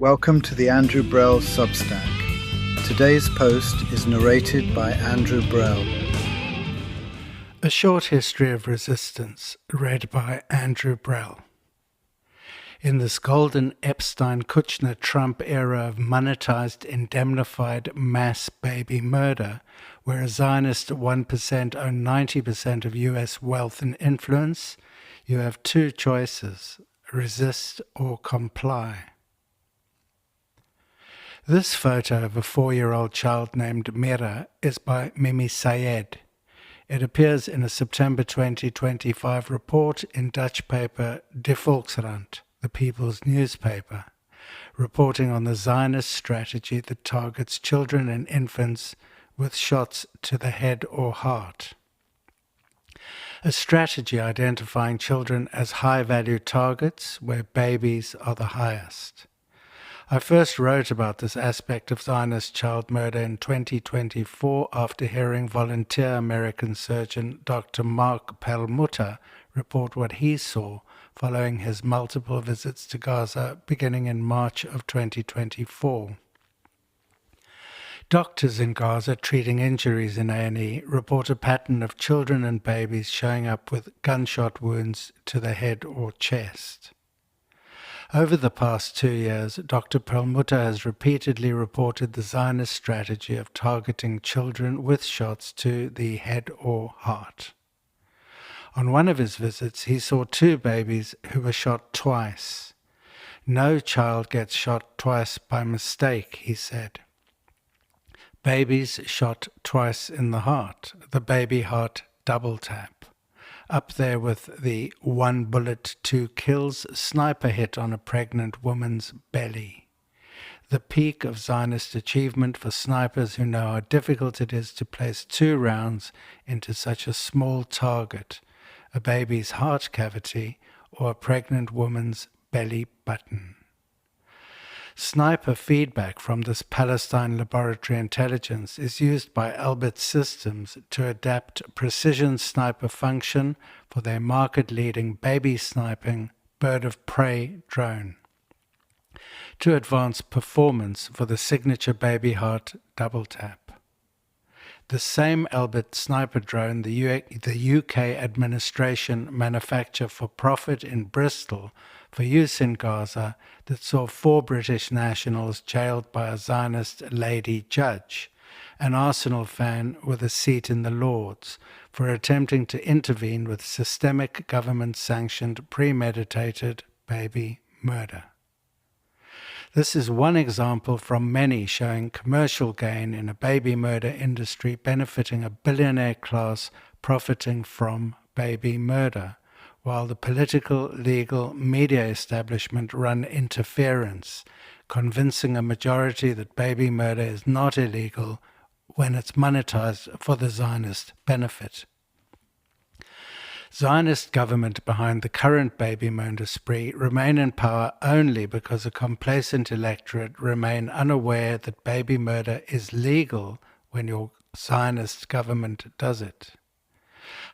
Welcome to the Andrew Brel Substack. Today's post is narrated by Andrew Brel. A Short History of Resistance, read by Andrew Brel. In this golden Epstein Kuchner Trump era of monetized, indemnified mass baby murder, where a Zionist 1% own 90% of US wealth and influence, you have two choices: resist or comply. This photo of a 4-year-old child named Mira is by Mimi Sayed. It appears in a September 2025 report in Dutch paper De Volkskrant, the People's Newspaper, reporting on the Zionist strategy that targets children and infants with shots to the head or heart. A strategy identifying children as high-value targets where babies are the highest. I first wrote about this aspect of Zionist child murder in 2024 after hearing volunteer American surgeon Dr. Mark Perlmutter report what he saw following his multiple visits to Gaza beginning in March of 2024. Doctors in Gaza treating injuries in A&E report a pattern of children and babies showing up with gunshot wounds to the head or chest. Over the past 2 years, Dr. Perlmutter has repeatedly reported the Zionist strategy of targeting children with shots to the head or heart. On one of his visits, he saw 2 babies who were shot twice. No child gets shot twice by mistake, he said. Babies shot twice in the heart, the baby heart double tap. Up there with the 1 bullet 2 kills sniper hit on a pregnant woman's belly. The peak of Zionist achievement for snipers who know how difficult it is to place 2 rounds into such a small target, a baby's heart cavity or a pregnant woman's belly button. Sniper feedback from this Palestine laboratory intelligence is used by Elbit Systems to adapt precision sniper function for their market-leading baby sniping bird of prey drone, to advance performance for the signature baby heart double tap. The same Elbit sniper drone the UK administration manufacture for profit in Bristol for use in Gaza that saw 4 British nationals jailed by a Zionist lady judge, an Arsenal fan with a seat in the Lords, for attempting to intervene with systemic government-sanctioned premeditated baby murder. This is one example from many showing commercial gain in a baby murder industry benefiting a billionaire class profiting from baby murder, while the political, legal, media establishment run interference, convincing a majority that baby murder is not illegal when it's monetized for the Zionist benefit. Zionist government behind the current baby murder spree remain in power only because a complacent electorate remain unaware that baby murder is legal when your Zionist government does it.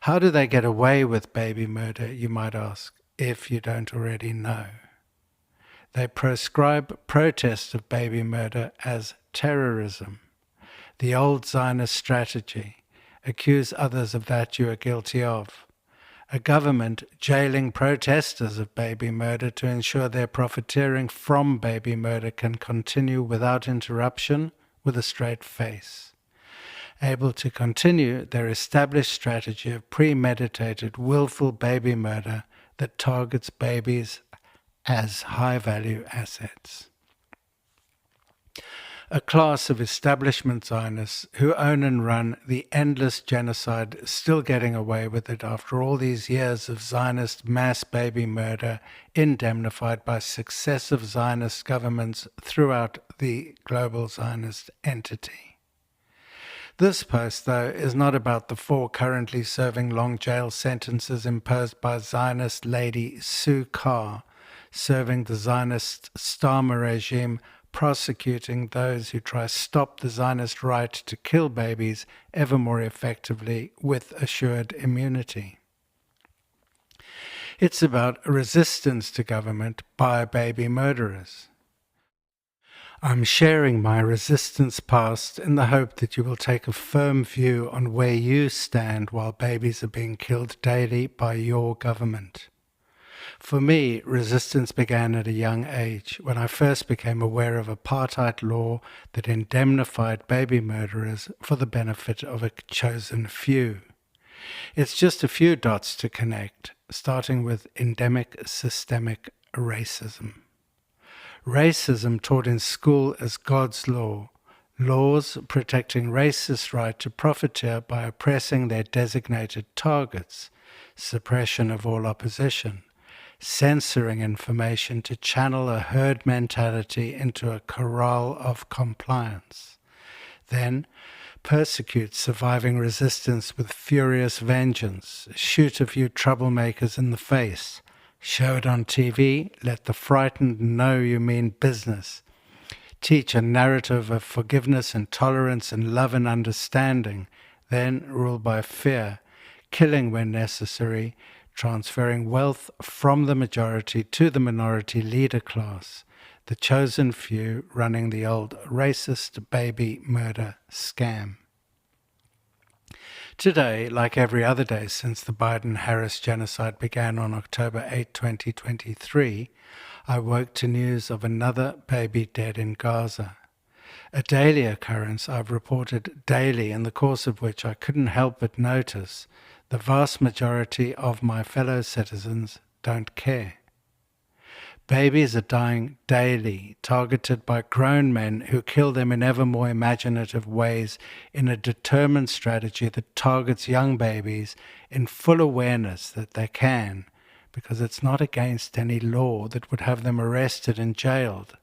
How do they get away with baby murder, you might ask, if you don't already know? They proscribe protest of baby murder as terrorism. The old Zionist strategy: accuse others of that you are guilty of. A government jailing protesters of baby murder to ensure their profiteering from baby murder can continue without interruption with a straight face. Able to continue their established strategy of premeditated, willful baby murder that targets babies as high-value assets. A class of establishment Zionists who own and run the endless genocide still getting away with it after all these years of Zionist mass baby murder indemnified by successive Zionist governments throughout the global Zionist entity. This post, though, is not about the 4 currently serving long jail sentences imposed by Zionist lady Sue Carr, serving the Zionist Starmer regime, prosecuting those who try to stop the Zionist right to kill babies ever more effectively with assured immunity. It's about resistance to government by baby murderers. I'm sharing my resistance past in the hope that you will take a firm view on where you stand while babies are being killed daily by your government. For me, resistance began at a young age when I first became aware of apartheid law that indemnified baby murderers for the benefit of a chosen few. It's just a few dots to connect, starting with endemic systemic racism. Racism taught in school as God's law, laws protecting racists' right to profiteer by oppressing their designated targets, suppression of all opposition, censoring information to channel a herd mentality into a corral of compliance. Then, persecute surviving resistance with furious vengeance, shoot a few troublemakers in the face, show it on TV, let the frightened know you mean business, teach a narrative of forgiveness and tolerance and love and understanding, then rule by fear, killing when necessary, transferring wealth from the majority to the minority leader class, the chosen few running the old racist baby murder scam. Today, like every other day since the Biden-Harris genocide began on October 8, 2023, I woke to news of another baby dead in Gaza. A daily occurrence I've reported daily, in the course of which I couldn't help but notice the vast majority of my fellow citizens don't care. Babies are dying daily, targeted by grown men who kill them in ever more imaginative ways in a determined strategy that targets young babies in full awareness that they can, because it's not against any law that would have them arrested and jailed.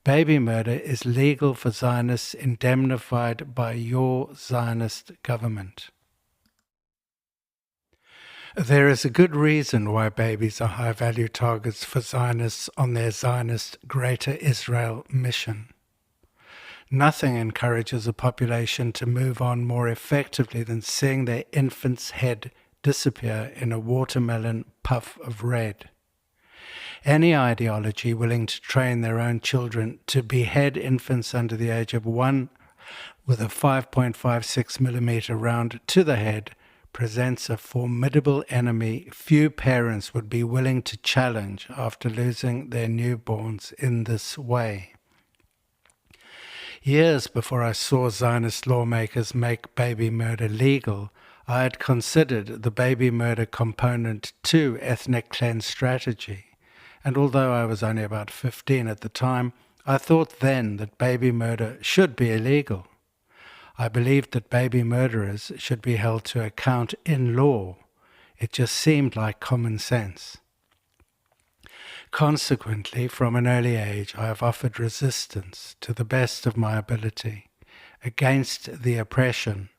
Baby murder is legal for Zionists indemnified by your Zionist government. There is a good reason why babies are high-value targets for Zionists on their Zionist Greater Israel mission. Nothing encourages a population to move on more effectively than seeing their infant's head disappear in a watermelon puff of red. Any ideology willing to train their own children to behead infants under the age of 1 with a 5.56mm round to the head presents a formidable enemy few parents would be willing to challenge after losing their newborns in this way. Years before I saw Zionist lawmakers make baby murder legal, I had considered the baby murder component to ethnic cleanse strategy, and although I was only about 15 at the time, I thought then that baby murder should be illegal. I believed that baby murderers should be held to account in law. It just seemed like common sense. Consequently, from an early age, I have offered resistance to the best of my ability against the oppression,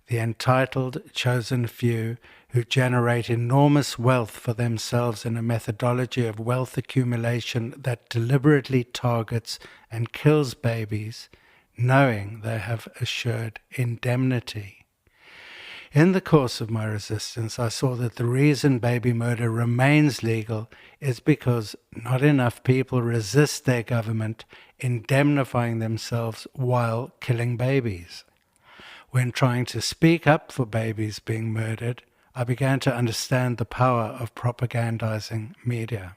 the entitled chosen few who generate enormous wealth for themselves in a methodology of wealth accumulation that deliberately targets and kills babies, knowing they have assured indemnity. In the course of my resistance, I saw that the reason baby murder remains legal is because not enough people resist their government indemnifying themselves while killing babies. When trying to speak up for babies being murdered, I began to understand the power of propagandizing media.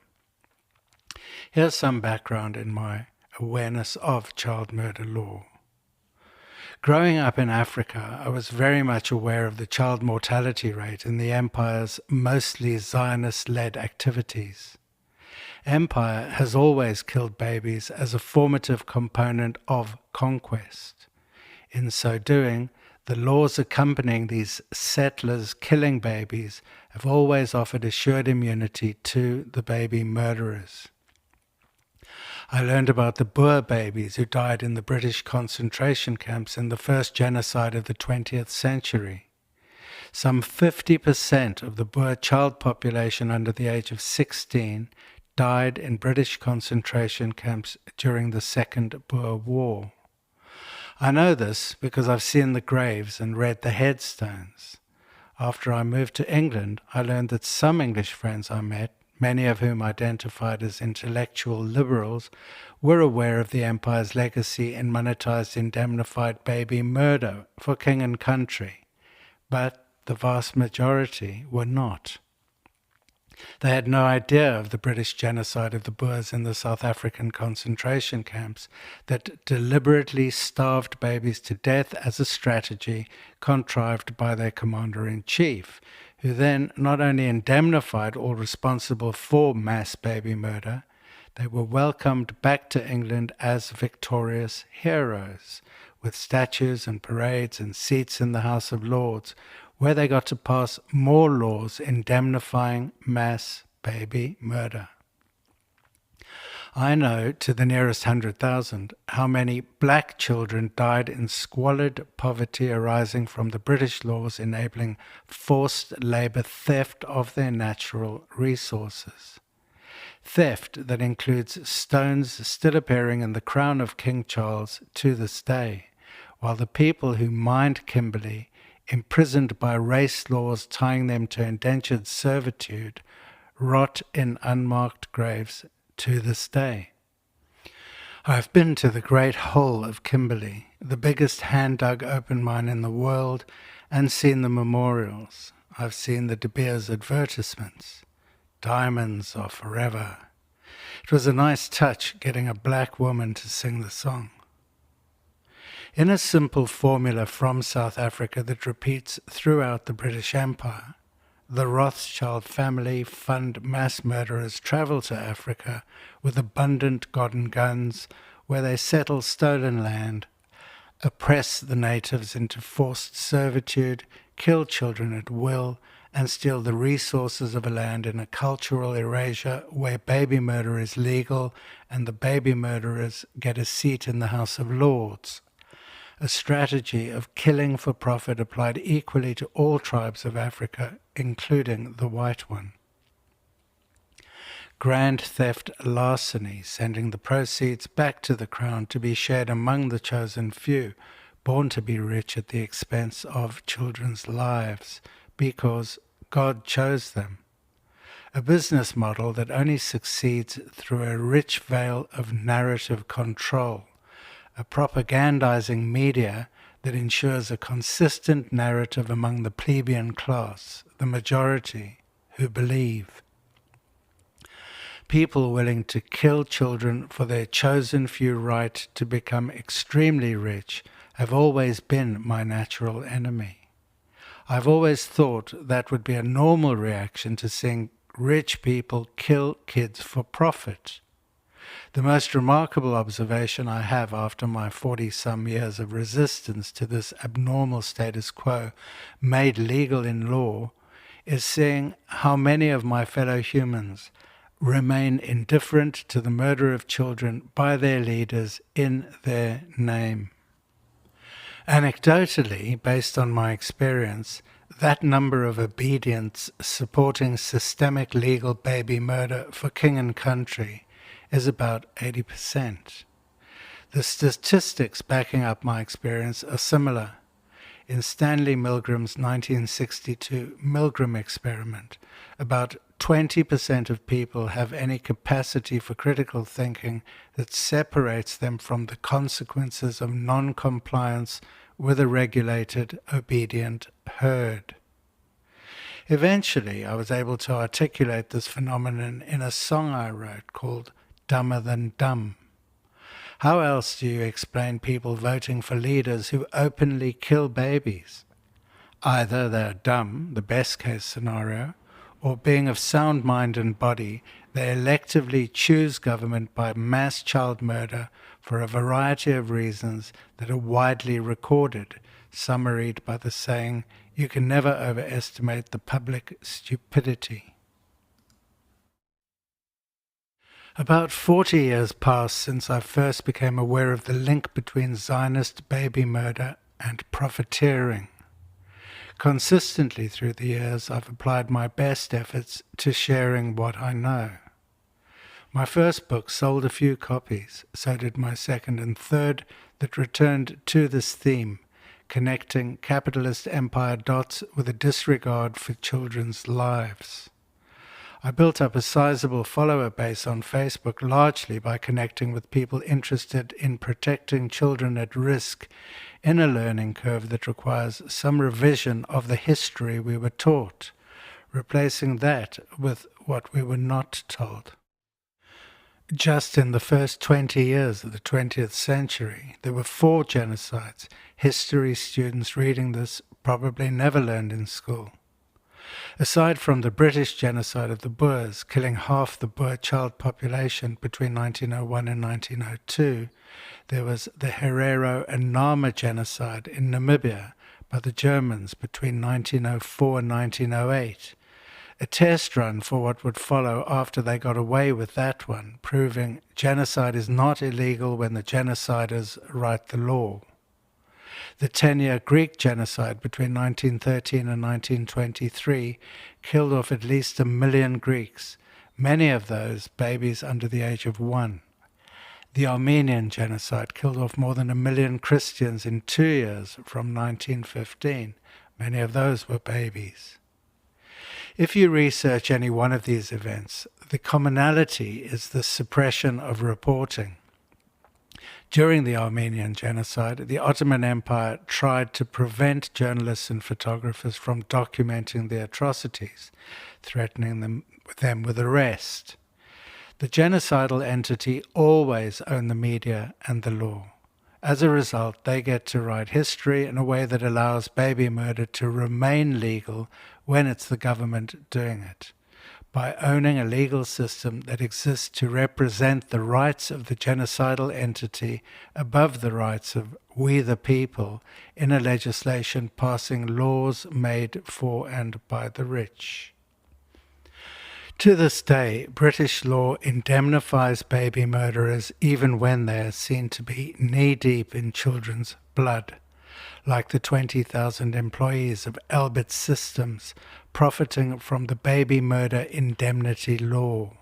Here's some background in my awareness of child murder law. Growing up in Africa, I was very much aware of the child mortality rate in the empire's mostly Zionist-led activities. Empire has always killed babies as a formative component of conquest. In so doing, the laws accompanying these settlers killing babies have always offered assured immunity to the baby murderers. I learned about the Boer babies who died in the British concentration camps in the first genocide of the 20th century. Some 50% of the Boer child population under the age of 16 died in British concentration camps during the Second Boer War. I know this because I've seen the graves and read the headstones. After I moved to England, I learned that some English friends I met, many of whom identified as intellectual liberals, were aware of the empire's legacy in monetized indemnified baby murder for king and country, but the vast majority were not. They had no idea of the British genocide of the Boers in the South African concentration camps that deliberately starved babies to death as a strategy contrived by their commander-in-chief, who then not only indemnified all responsible for mass baby murder, they were welcomed back to England as victorious heroes, with statues and parades and seats in the House of Lords, where they got to pass more laws indemnifying mass baby murder. I know to the nearest 100,000 how many black children died in squalid poverty arising from the British laws enabling forced labour theft of their natural resources. Theft that includes stones still appearing in the crown of King Charles to this day, while the people who mined Kimberley, imprisoned by race laws tying them to indentured servitude, rot in unmarked graves to this day. I've been to the Great Hole of Kimberley, the biggest hand-dug open mine in the world, and seen the memorials. I've seen the De Beers advertisements. Diamonds are forever. It was a nice touch getting a black woman to sing the song. In a simple formula from South Africa that repeats throughout the British Empire, the Rothschild family fund mass murderers travel to Africa with abundant golden guns, where they settle stolen land, oppress the natives into forced servitude, kill children at will, and steal the resources of a land in a cultural erasure where baby murder is legal and the baby murderers get a seat in the House of Lords. A strategy of killing for profit applied equally to all tribes of Africa, including the white one. Grand theft larceny, sending the proceeds back to the crown to be shared among the chosen few, born to be rich at the expense of children's lives, because God chose them. A business model that only succeeds through a rich veil of narrative control. A propagandizing media that ensures a consistent narrative among the plebeian class, the majority, who believe. People willing to kill children for their chosen few right to become extremely rich have always been my natural enemy. I've always thought that would be a normal reaction to seeing rich people kill kids for profit. The most remarkable observation I have after my 40-some years of resistance to this abnormal status quo made legal in law is seeing how many of my fellow humans remain indifferent to the murder of children by their leaders in their name. Anecdotally, based on my experience, that number of obedients supporting systemic legal baby murder for king and country is about 80%. The statistics backing up my experience are similar. In Stanley Milgram's 1962 Milgram experiment, about 20% of people have any capacity for critical thinking that separates them from the consequences of non-compliance with a regulated, obedient herd. Eventually, I was able to articulate this phenomenon in a song I wrote called Dumber Than Dumb. How else do you explain people voting for leaders who openly kill babies? Either they're dumb, the best case scenario, or being of sound mind and body, they electively choose government by mass child murder for a variety of reasons that are widely recorded, summaried by the saying, "You can never overestimate the public stupidity." About 40 years passed since I first became aware of the link between Zionist baby murder and profiteering. Consistently through the years, I've applied my best efforts to sharing what I know. My first book sold a few copies, so did my second and third, that returned to this theme, connecting capitalist empire dots with a disregard for children's lives. I built up a sizable follower base on Facebook largely by connecting with people interested in protecting children at risk in a learning curve that requires some revision of the history we were taught, replacing that with what we were not told. Just in the first 20 years of the 20th century, there were 4 genocides. History students reading this probably never learned in school. Aside from the British genocide of the Boers, killing half the Boer child population between 1901 and 1902, there was the Herero and Nama genocide in Namibia by the Germans between 1904 and 1908. A test run for what would follow after they got away with that one, proving genocide is not illegal when the genociders write the law. The 10-year Greek genocide between 1913 and 1923 killed off at least 1 million Greeks, many of those babies under the age of 1. The Armenian genocide killed off more than 1 million Christians in 2 years from 1915. Many of those were babies. If you research any one of these events, the commonality is the suppression of reporting. During the Armenian genocide, the Ottoman Empire tried to prevent journalists and photographers from documenting the atrocities, threatening them with arrest. The genocidal entity always owned the media and the law. As a result, they get to write history in a way that allows baby murder to remain legal when it's the government doing it, by owning a legal system that exists to represent the rights of the genocidal entity above the rights of we the people in a legislation passing laws made for and by the rich. To this day, British law indemnifies baby murderers even when they are seen to be knee-deep in children's blood, like the 20,000 employees of Elbit Systems profiting from the baby murder indemnity law,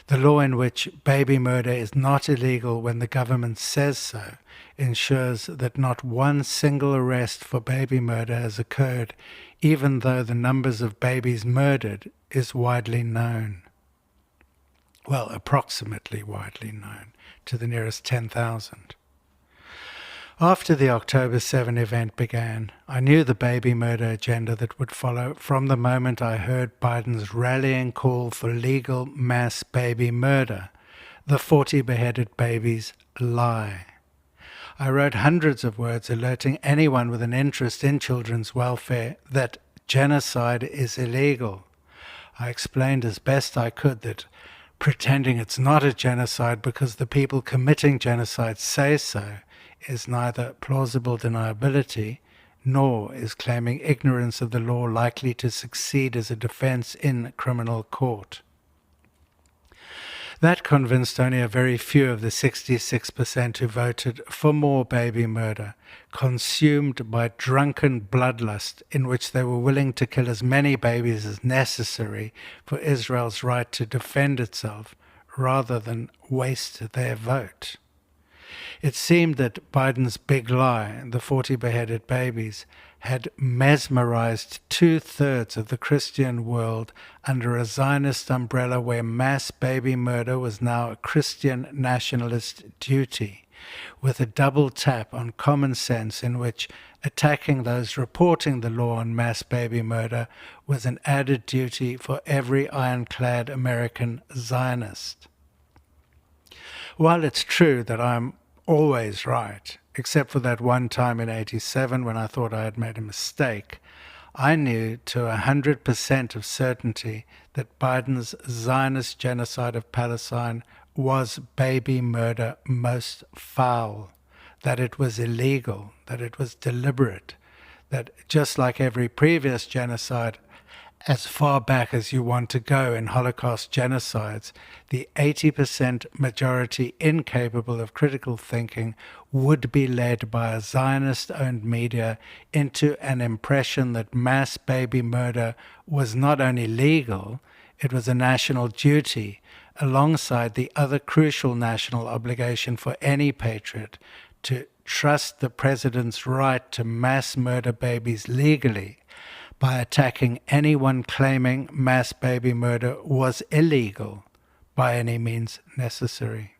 the law in which baby murder is not illegal when the government says so, ensures that not one single arrest for baby murder has occurred, even though the numbers of babies murdered is widely known. Well, approximately widely known, to the nearest 10,000. After the October 7 event began, I knew the baby murder agenda that would follow from the moment I heard Biden's rallying call for legal mass baby murder, the 40 beheaded babies lie. I wrote hundreds of words alerting anyone with an interest in children's welfare that genocide is illegal. I explained as best I could that pretending it's not a genocide because the people committing genocide say so is neither plausible deniability nor is claiming ignorance of the law likely to succeed as a defense in criminal court. That convinced only a very few of the 66% who voted for more baby murder, consumed by drunken bloodlust in which they were willing to kill as many babies as necessary for Israel's right to defend itself, rather than waste their vote. It seemed that Biden's big lie, the 40 beheaded babies, had mesmerized 2/3 of the Christian world under a Zionist umbrella where mass baby murder was now a Christian nationalist duty, with a double tap on common sense in which attacking those reporting the law on mass baby murder was an added duty for every ironclad American Zionist. While it's true that I'm always right, except for that one time in '87 when I thought I had made a mistake, I knew to 100% of certainty that Biden's Zionist genocide of Palestine was baby murder most foul, that it was illegal, that it was deliberate, that just like every previous genocide, as far back as you want to go in Holocaust genocides, the 80% majority incapable of critical thinking would be led by a Zionist-owned media into an impression that mass baby murder was not only legal, it was a national duty, alongside the other crucial national obligation for any patriot to trust the president's right to mass murder babies legally, by attacking anyone claiming mass baby murder was illegal by any means necessary.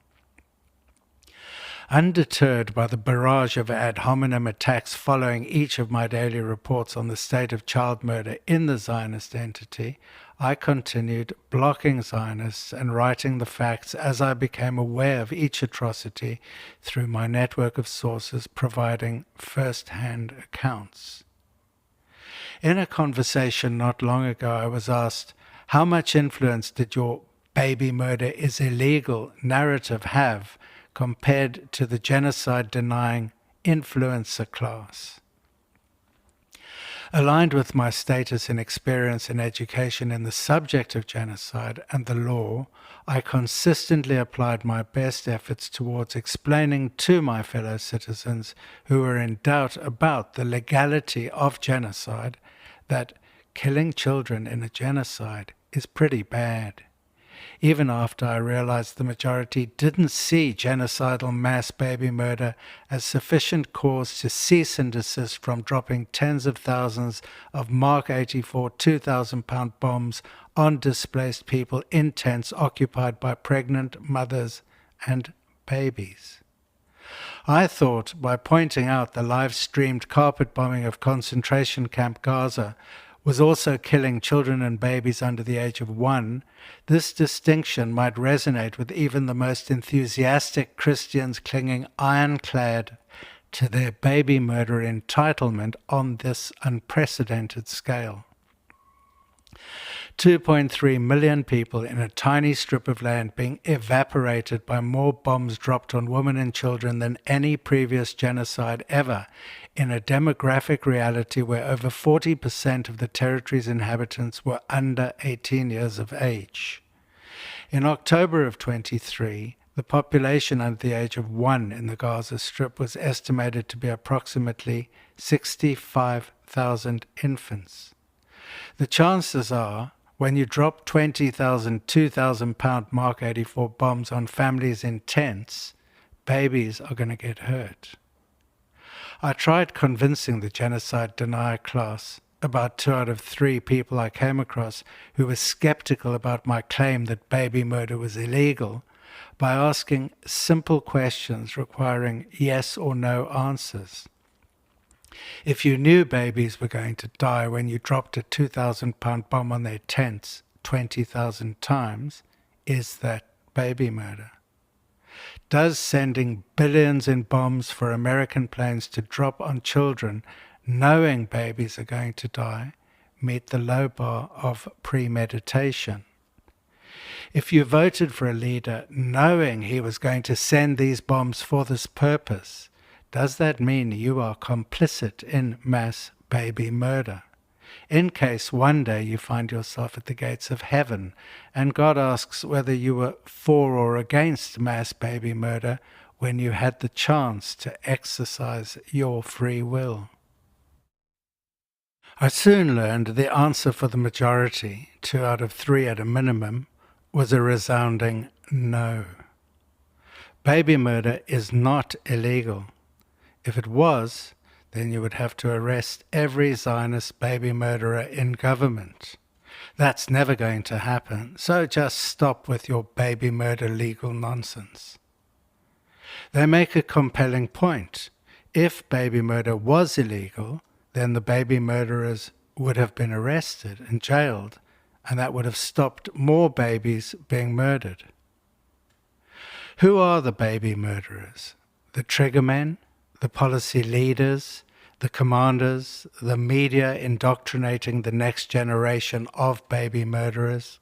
Undeterred by the barrage of ad hominem attacks following each of my daily reports on the state of child murder in the Zionist entity, I continued blocking Zionists and writing the facts as I became aware of each atrocity through my network of sources providing first-hand accounts. In a conversation not long ago, I was asked, how much influence did your baby murder is illegal narrative have compared to the genocide-denying influencer class? Aligned with my status and experience and education in the subject of genocide and the law, I consistently applied my best efforts towards explaining to my fellow citizens who were in doubt about the legality of genocide that killing children in a genocide is pretty bad. Even after I realized the majority didn't see genocidal mass baby murder as sufficient cause to cease and desist from dropping tens of thousands of Mark 84 2,000-pound bombs on displaced people in tents occupied by pregnant mothers and babies. I thought by pointing out the live-streamed carpet bombing of concentration camp Gaza was also killing children and babies under the age of 1, this distinction might resonate with even the most enthusiastic Christians clinging ironclad to their baby murder entitlement on this unprecedented scale. 2.3 million people in a tiny strip of land being evaporated by more bombs dropped on women and children than any previous genocide ever, in a demographic reality where over 40% of the territory's inhabitants were under 18 years of age. In October of 23, the population under the age of 1 in the Gaza Strip was estimated to be approximately 65,000 infants. The chances are, when you drop 20,000, 2,000-pound Mark 84 bombs on families in tents, babies are going to get hurt. I tried convincing the genocide denier class, about 2 out of 3 people I came across who were skeptical about my claim that baby murder was illegal, by asking simple questions requiring yes or no answers. If you knew babies were going to die when you dropped a 2,000-pound bomb on their tents 20,000 times, is that baby murder? Does sending billions in bombs for American planes to drop on children, knowing babies are going to die, meet the low bar of premeditation? If you voted for a leader knowing he was going to send these bombs for this purpose, does that mean you are complicit in mass baby murder? In case one day you find yourself at the gates of heaven and God asks whether you were for or against mass baby murder when you had the chance to exercise your free will. I soon learned the answer for the majority, 2 out of 3 at a minimum, was a resounding no. Baby murder is not illegal. If it was, then you would have to arrest every Zionist baby murderer in government. That's never going to happen, so just stop with your baby murder legal nonsense. They make a compelling point. If baby murder was illegal, then the baby murderers would have been arrested and jailed, and that would have stopped more babies being murdered. Who are the baby murderers? The triggermen? The policy leaders, the commanders, the media indoctrinating the next generation of baby murderers,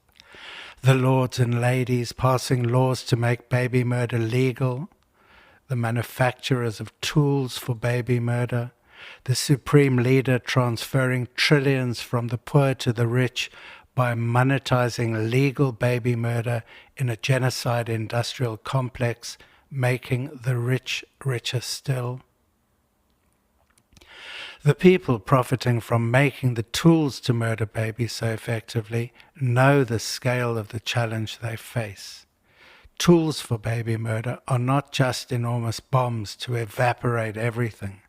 the lords and ladies passing laws to make baby murder legal, the manufacturers of tools for baby murder, the supreme leader transferring trillions from the poor to the rich by monetizing legal baby murder in a genocide industrial complex, making the rich richer still. The people profiting from making the tools to murder babies so effectively know the scale of the challenge they face. Tools for baby murder are not just enormous bombs to evaporate everything.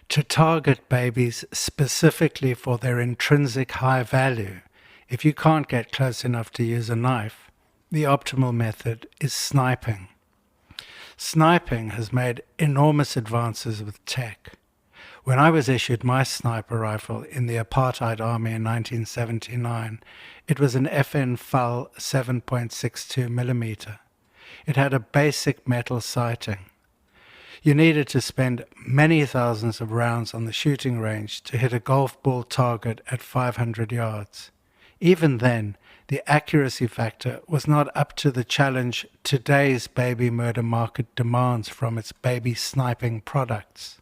To target babies specifically for their intrinsic high value, if you can't get close enough to use a knife, the optimal method is sniping. Sniping has made enormous advances with tech. When I was issued my sniper rifle in the apartheid army in 1979, it was an FN FAL 7.62mm. It had a basic metal sighting. You needed to spend many thousands of rounds on the shooting range to hit a golf ball target at 500 yards. Even then, the accuracy factor was not up to the challenge today's baby murder market demands from its baby sniping products.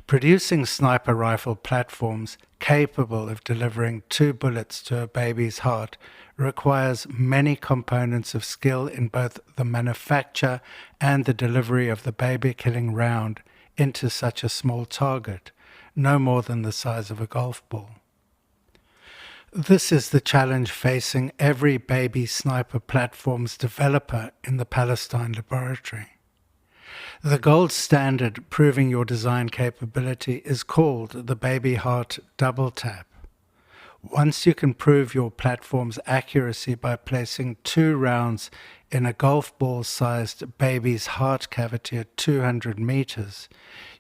Producing sniper rifle platforms capable of delivering 2 bullets to a baby's heart requires many components of skill in both the manufacture and the delivery of the baby-killing round into such a small target, no more than the size of a golf ball. This is the challenge facing every baby sniper platform's developer in the Palestine laboratory. The gold standard proving your design capability is called the baby heart double tap. Once you can prove your platform's accuracy by placing 2 rounds in a golf ball-sized baby's heart cavity at 200 meters,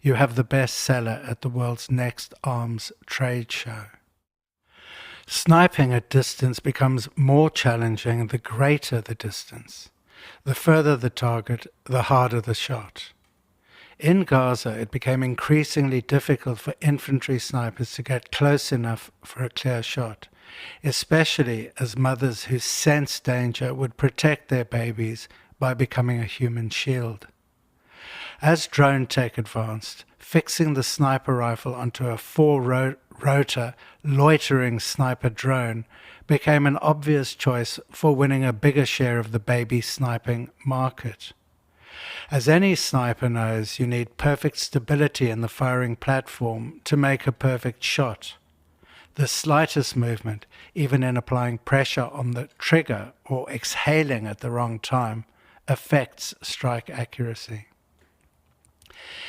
you have the best seller at the world's next arms trade show. Sniping at distance becomes more challenging the greater the distance. The further the target, the harder the shot. In Gaza, it became increasingly difficult for infantry snipers to get close enough for a clear shot, especially as mothers who sense danger would protect their babies by becoming a human shield. As drone tech advanced, fixing the sniper rifle onto a 4-rotor loitering sniper drone became an obvious choice for winning a bigger share of the baby sniping market. As any sniper knows, you need perfect stability in the firing platform to make a perfect shot. The slightest movement, even in applying pressure on the trigger or exhaling at the wrong time, affects strike accuracy.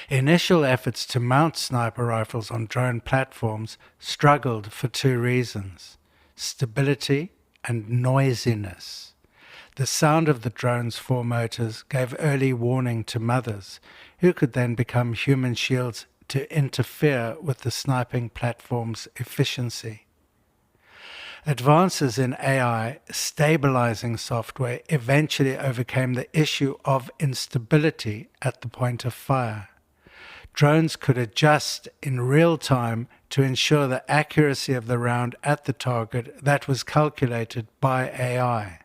Initial efforts to mount sniper rifles on drone platforms struggled for 2 reasons: stability and noisiness. The sound of the drone's 4 motors gave early warning to mothers, who could then become human shields to interfere with the sniping platform's efficiency. Advances in AI stabilizing software eventually overcame the issue of instability at the point of fire. Drones could adjust in real time to ensure the accuracy of the round at the target that was calculated by AI.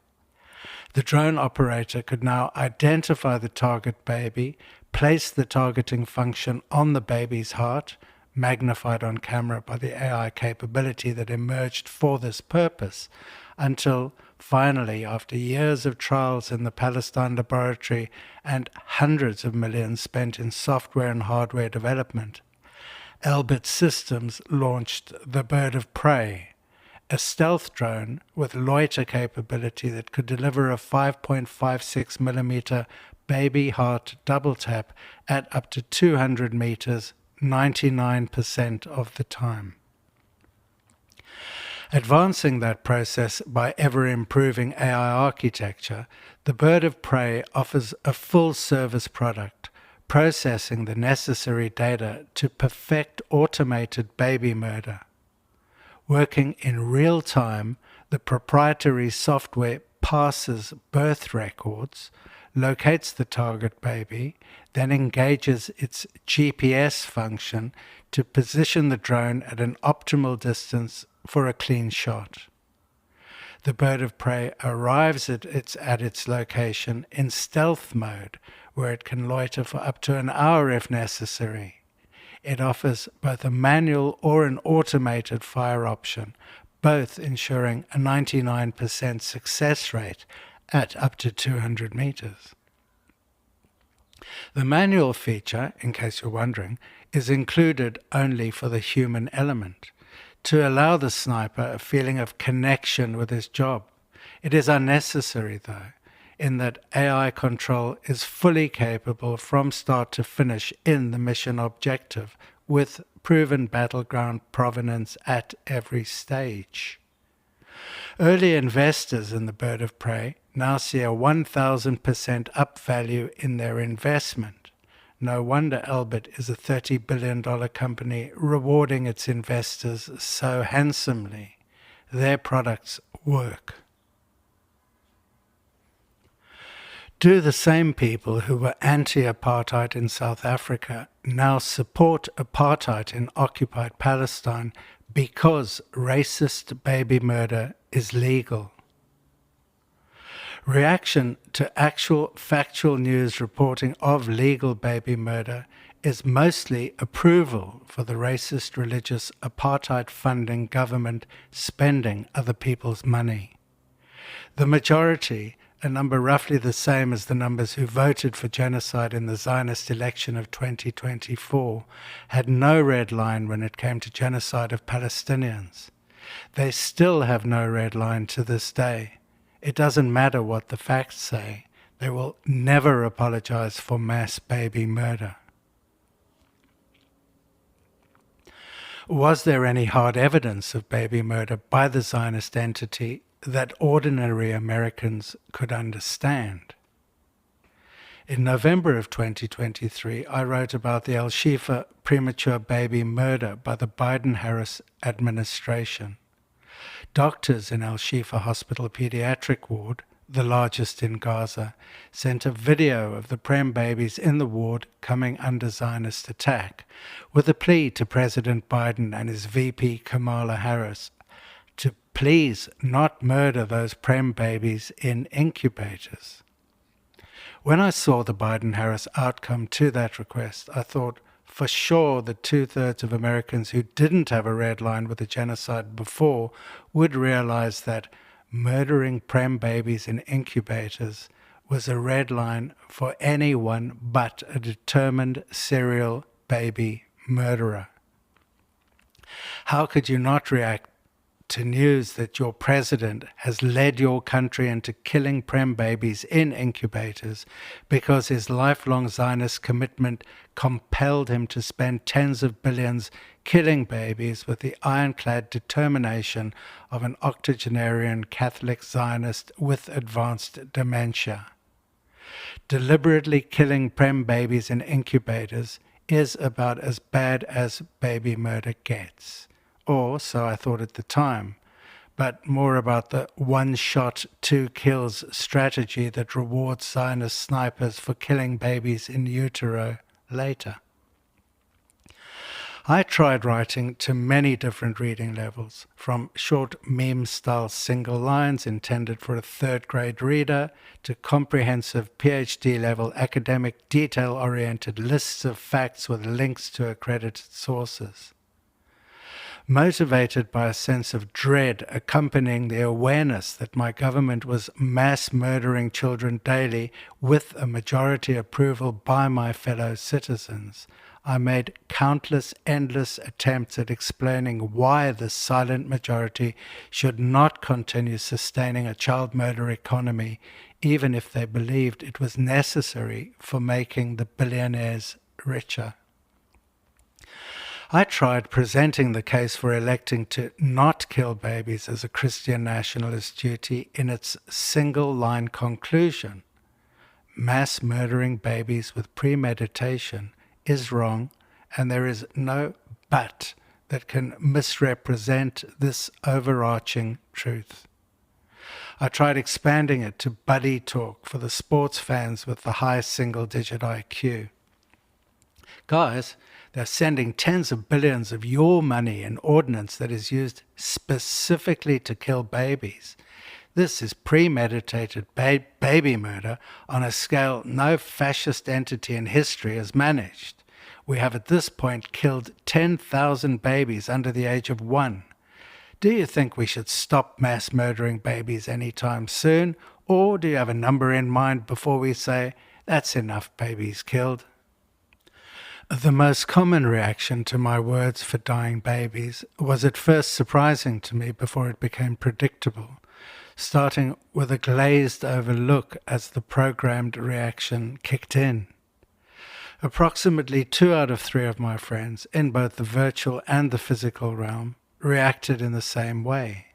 The drone operator could now identify the target baby, place the targeting function on the baby's heart, magnified on camera by the AI capability that emerged for this purpose, until finally, after years of trials in the Palestine laboratory and hundreds of millions spent in software and hardware development, Elbit Systems launched the Bird of Prey, a stealth drone with loiter capability that could deliver a 5.56mm baby heart double tap at up to 200 meters 99% of the time. Advancing that process by ever-improving AI architecture, the Bird of Prey offers a full-service product, processing the necessary data to perfect automated baby murder. Working in real time, the proprietary software parses birth records, locates the target baby, then engages its GPS function to position the drone at an optimal distance for a clean shot. The Bird of Prey arrives at its location in stealth mode, where it can loiter for up to an hour if necessary. It offers both a manual or an automated fire option, both ensuring a 99% success rate at up to 200 meters. The manual feature, in case you're wondering, is included only for the human element, to allow the sniper a feeling of connection with his job. It is unnecessary, though. in that AI control is fully capable from start to finish in the mission objective, with proven battleground provenance at every stage. Early investors in the bird of prey now see a 1,000% up value in their investment. No wonder Albert is a $30 billion company rewarding its investors so handsomely. Their products work. Do the same people who were anti-apartheid in South Africa now support apartheid in occupied Palestine because racist baby murder is legal? Reaction to actual factual news reporting of legal baby murder is mostly approval for the racist religious apartheid funding government spending other people's money. The majority, a number roughly the same as the numbers who voted for genocide in the Zionist election of 2024, had no red line when it came to genocide of Palestinians. They still have no red line to this day. It doesn't matter what the facts say. They will never apologize for mass baby murder. Was there any hard evidence of baby murder by the Zionist entity that ordinary Americans could understand? In November of 2023, I wrote about the Al-Shifa premature baby murder by the Biden-Harris administration. Doctors in Al-Shifa Hospital Pediatric Ward, the largest in Gaza, sent a video of the prem babies in the ward coming under Zionist attack, with a plea to President Biden and his VP Kamala Harris to please not murder those prem babies in incubators. When I saw the Biden-Harris outcome to that request, I thought for sure that 2/3 of Americans who didn't have a red line with the genocide before would realize that murdering prem babies in incubators was a red line for anyone but a determined serial baby murderer. How could you not react to news that your president has led your country into killing prem babies in incubators because his lifelong Zionist commitment compelled him to spend tens of billions killing babies with the ironclad determination of an octogenarian Catholic Zionist with advanced dementia? Deliberately killing prem babies in incubators is about as bad as baby murder gets. Or so I thought at the time, but more about the one-shot, two-kills strategy that rewards Zionist snipers for killing babies in utero later. I tried writing to many different reading levels, from short meme-style single lines intended for a third-grade reader to comprehensive PhD-level academic detail-oriented lists of facts with links to accredited sources. Motivated by a sense of dread accompanying the awareness that my government was mass murdering children daily with a majority approval by my fellow citizens, I made countless endless attempts at explaining why the silent majority should not continue sustaining a child murder economy, even if they believed it was necessary for making the billionaires richer. I tried presenting the case for electing to not kill babies as a Christian nationalist duty in its single-line conclusion. Mass murdering babies with premeditation is wrong, and there is no but that can misrepresent this overarching truth. I tried expanding it to buddy talk for the sports fans with the high single-digit IQ. Guys, they're sending tens of billions of your money in ordnance that is used specifically to kill babies. This is premeditated baby murder on a scale no fascist entity in history has managed. We have at this point killed 10,000 babies under the age of 1. Do you think we should stop mass murdering babies anytime soon? Or do you have a number in mind before we say, that's enough babies killed? The most common reaction to my words for dying babies was at first surprising to me before it became predictable. starting with a glazed-over look as the programmed reaction kicked in. Approximately 2 out of 3 of my friends, in both the virtual and the physical realm, reacted in the same way.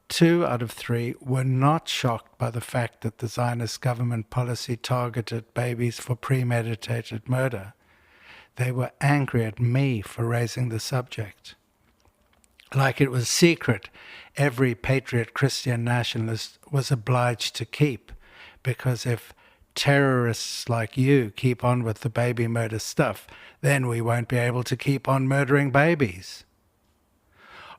2 out of 3 were not shocked by the fact that the Zionist government policy targeted babies for premeditated murder. They were angry at me for raising the subject. Like it was secret, every patriot Christian nationalist was obliged to keep, because if terrorists like you keep on with the baby murder stuff, then we won't be able to keep on murdering babies.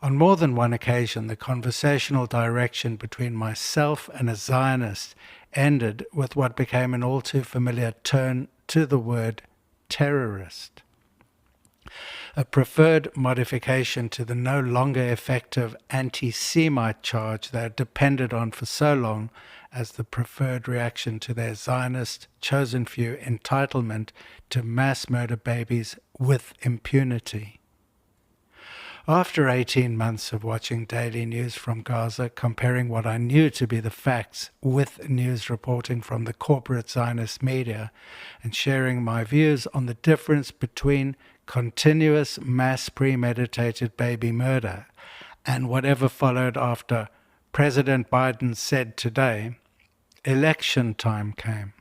On more than one occasion, the conversational direction between myself and a Zionist ended with what became an all too familiar turn to the word terrorist. A preferred modification to the no longer effective anti-Semite charge they had depended on for so long as the preferred reaction to their Zionist chosen few entitlement to mass murder babies with impunity. After 18 months of watching daily news from Gaza, comparing what I knew to be the facts with news reporting from the corporate Zionist media, and sharing my views on the difference between continuous mass premeditated baby murder and whatever followed after President Biden said today, election time came.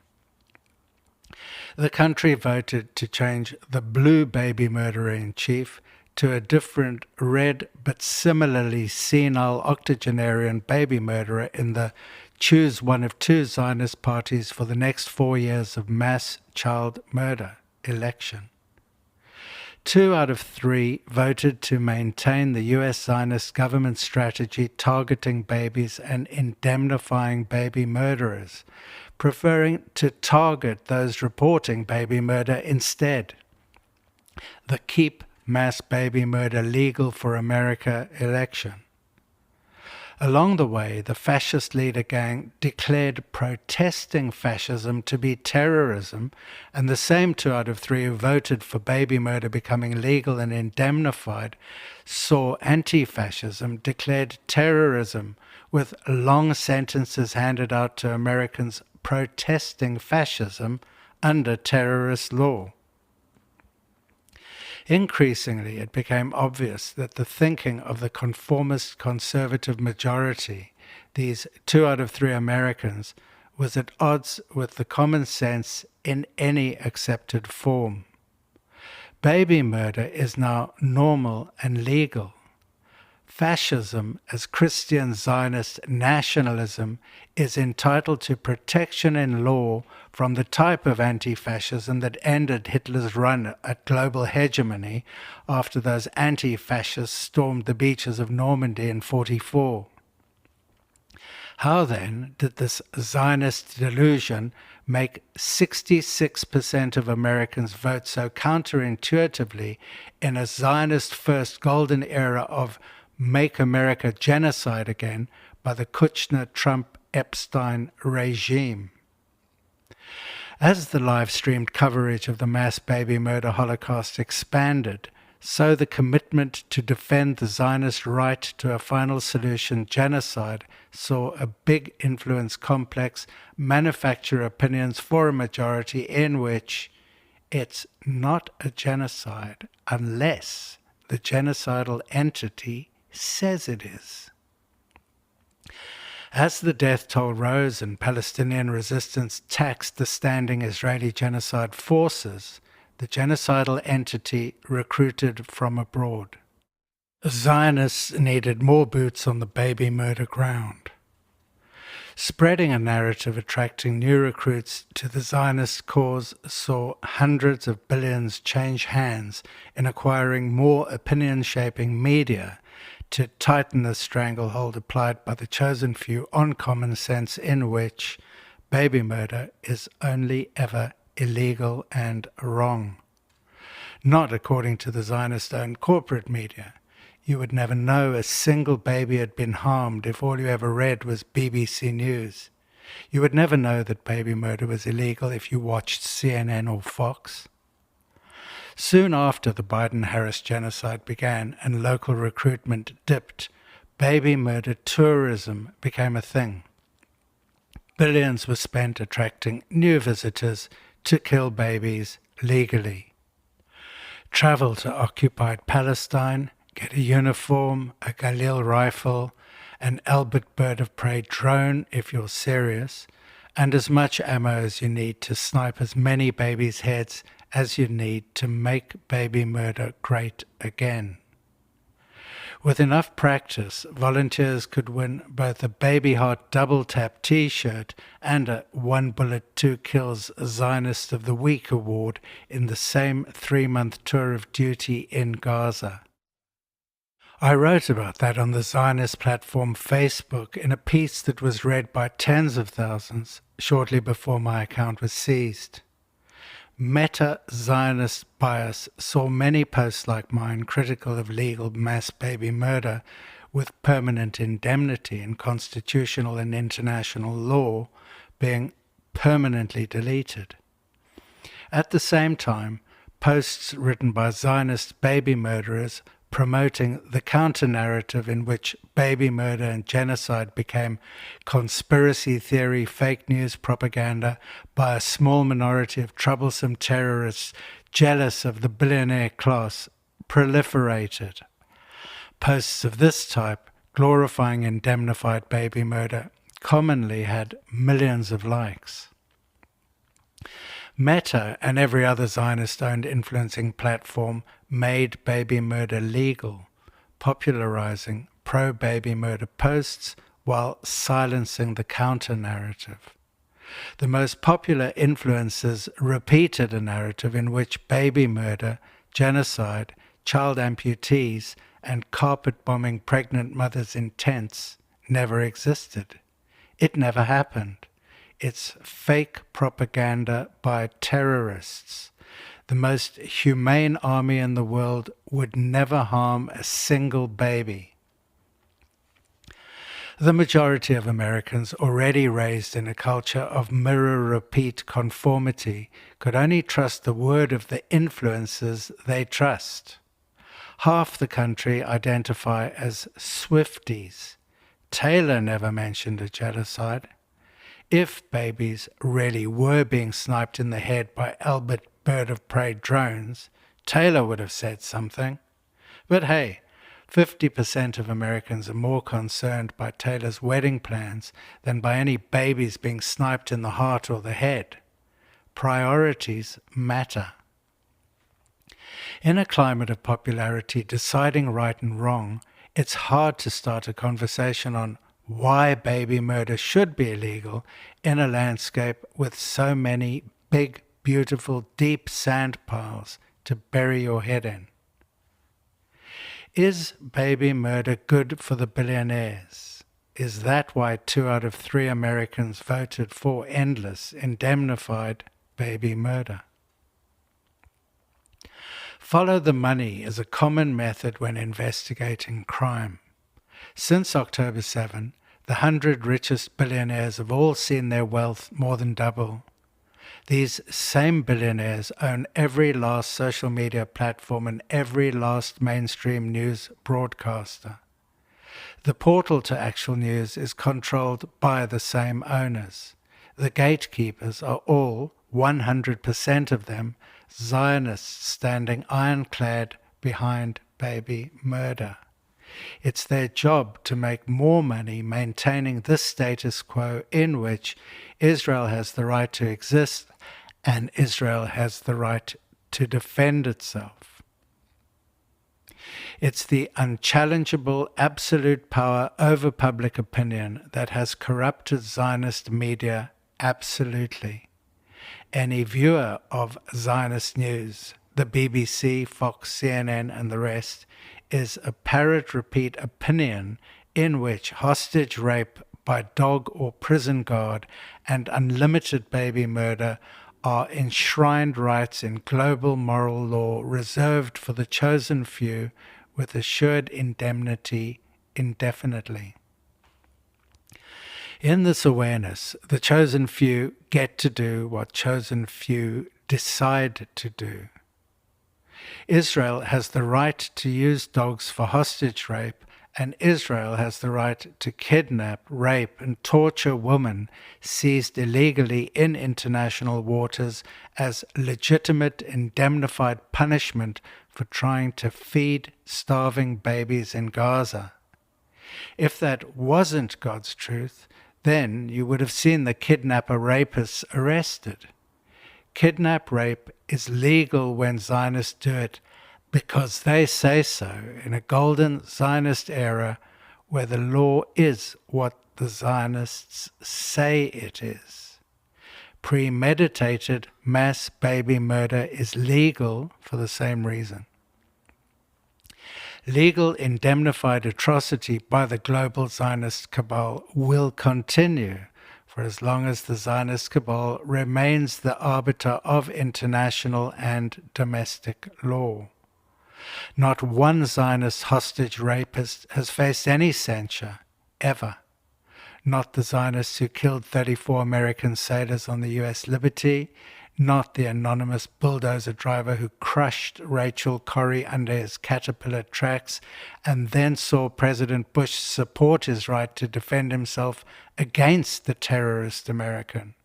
The country voted to change the blue baby murderer-in-chief to a different red but similarly senile octogenarian baby murderer in the choose one of 2 Zionist parties for the next 4 years of mass child murder election. 2 out of 3 voted to maintain the U.S. Zionist government strategy targeting babies and indemnifying baby murderers, preferring to target those reporting baby murder instead. The Keep Mass Baby Murder Legal for America election. Along the way, the fascist leader gang declared protesting fascism to be terrorism, and the same 2 out of 3 who voted for baby murder becoming legal and indemnified saw anti-fascism declared terrorism, with long sentences handed out to Americans protesting fascism under terrorist law. Increasingly, it became obvious that the thinking of the conformist conservative majority, these 2 out of 3 Americans, was at odds with the common sense in any accepted form. Baby murder is now normal and legal. Fascism, as Christian Zionist nationalism, is entitled to protection in law from the type of anti-fascism that ended Hitler's run at global hegemony after those anti-fascists stormed the beaches of Normandy in 1944. How then did this Zionist delusion make 66% of Americans vote so counterintuitively in a Zionist-first golden era of Make America Genocide Again by the Kuchner Trump Epstein regime? As the live-streamed coverage of the mass baby murder Holocaust expanded, so the commitment to defend the Zionist right to a final solution, genocide, saw a big influence complex manufacture opinions for a majority in which it's not a genocide unless the genocidal entity says it is. As the death toll rose and Palestinian resistance taxed the standing Israeli genocide forces, the genocidal entity recruited from abroad. Zionists needed more boots on the baby murder ground. Spreading a narrative attracting new recruits to the Zionist cause saw hundreds of billions change hands in acquiring more opinion-shaping media to tighten the stranglehold applied by the chosen few on common sense, in which baby murder is only ever illegal and wrong. Not according to the Zionist-owned corporate media. You would never know a single baby had been harmed if all you ever read was BBC News. You would never know that baby murder was illegal if you watched CNN or Fox. Soon after the Biden-Harris genocide began and local recruitment dipped, baby murder tourism became a thing. Billions were spent attracting new visitors to kill babies legally. Travel to occupied Palestine, get a uniform, a Galil rifle, an Albert bird of prey drone if you're serious, and as much ammo as you need to snipe as many babies' heads as you need to make baby murder great again. With enough practice, volunteers could win both a Baby Heart Double Tap t-shirt and a One Bullet, Two Kills Zionist of the Week award in the same 3-month tour of duty in Gaza. I wrote about that on the Zionist platform Facebook in a piece that was read by tens of thousands shortly before my account was seized. Meta-Zionist bias saw many posts like mine critical of legal mass baby murder with permanent indemnity in constitutional and international law being permanently deleted. At the same time, posts written by Zionist baby murderers promoting the counter-narrative in which baby murder and genocide became conspiracy theory, fake news propaganda by a small minority of troublesome terrorists jealous of the billionaire class proliferated. Posts of this type, glorifying indemnified baby murder, commonly had millions of likes. Meta and every other Zionist-owned influencing platform made baby murder legal, popularizing pro-baby murder posts while silencing the counter-narrative. The most popular influencers repeated a narrative in which baby murder, genocide, child amputees, and carpet-bombing pregnant mothers in tents never existed. It never happened. It's fake propaganda by terrorists. The most humane army in the world would never harm a single baby. The majority of Americans, already raised in a culture of mirror-repeat conformity, could only trust the word of the influencers they trust. Half the country identify as Swifties. Taylor never mentioned a genocide. If babies really were being sniped in the head by Albert bird of prey drones, Taylor would have said something. But hey, 50% of Americans are more concerned by Taylor's wedding plans than by any babies being sniped in the heart or the head. Priorities matter. In a climate of popularity deciding right and wrong, it's hard to start a conversation on why baby murder should be illegal in a landscape with so many big, beautiful, deep sand piles to bury your head in. Is baby murder good for the billionaires? Is that why 2 out of 3 Americans voted for endless, indemnified baby murder? Follow the money is a common method when investigating crime. Since October 7, the 100 richest billionaires have all seen their wealth more than double. These same billionaires own every last social media platform and every last mainstream news broadcaster. The portal to actual news is controlled by the same owners. The gatekeepers are all, 100% of them, Zionists standing ironclad behind baby murder. It's their job to make more money maintaining this status quo in which Israel has the right to exist and Israel has the right to defend itself. It's the unchallengeable absolute power over public opinion that has corrupted Zionist media absolutely. Any viewer of Zionist news, the BBC, Fox, CNN, and the rest, is a parrot-repeat opinion in which hostage rape by dog or prison guard and unlimited baby murder are enshrined rights in global moral law reserved for the chosen few with assured indemnity indefinitely. In this awareness, the chosen few get to do what chosen few decide to do. Israel has the right to use dogs for hostage rape and Israel has the right to kidnap, rape, and torture women seized illegally in international waters as legitimate indemnified punishment for trying to feed starving babies in Gaza. If that wasn't God's truth, then you would have seen the kidnapper rapists arrested. Kidnap rape is legal when Zionists do it because they say so in a golden Zionist era where the law is what the Zionists say it is. Premeditated mass baby murder is legal for the same reason. Legal indemnified atrocity by the global Zionist cabal will continue for as long as the Zionist cabal remains the arbiter of international and domestic law. Not one Zionist hostage rapist has faced any censure, ever. Not the Zionists who killed 34 American sailors on the U.S. Liberty, not the anonymous bulldozer driver who crushed Rachel Corrie under his Caterpillar tracks and then saw President Bush support his right to defend himself against the terrorist American.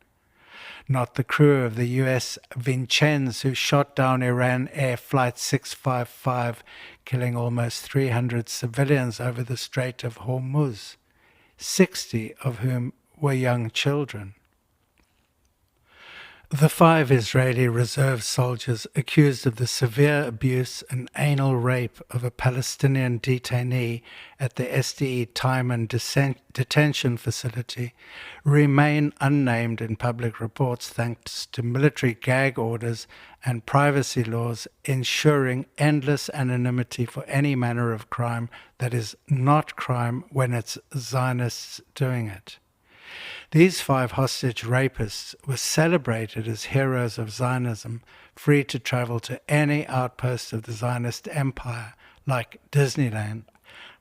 Not the crew of the U.S. Vincennes who shot down Iran Air Flight 655, killing almost 300 civilians over the Strait of Hormuz, 60 of whom were young children. The 5 Israeli reserve soldiers accused of the severe abuse and anal rape of a Palestinian detainee at the SDE time and detention facility remain unnamed in public reports thanks to military gag orders and privacy laws ensuring endless anonymity for any manner of crime that is not crime when it's Zionists doing it. These 5 hostage rapists were celebrated as heroes of Zionism, free to travel to any outpost of the Zionist empire, like Disneyland,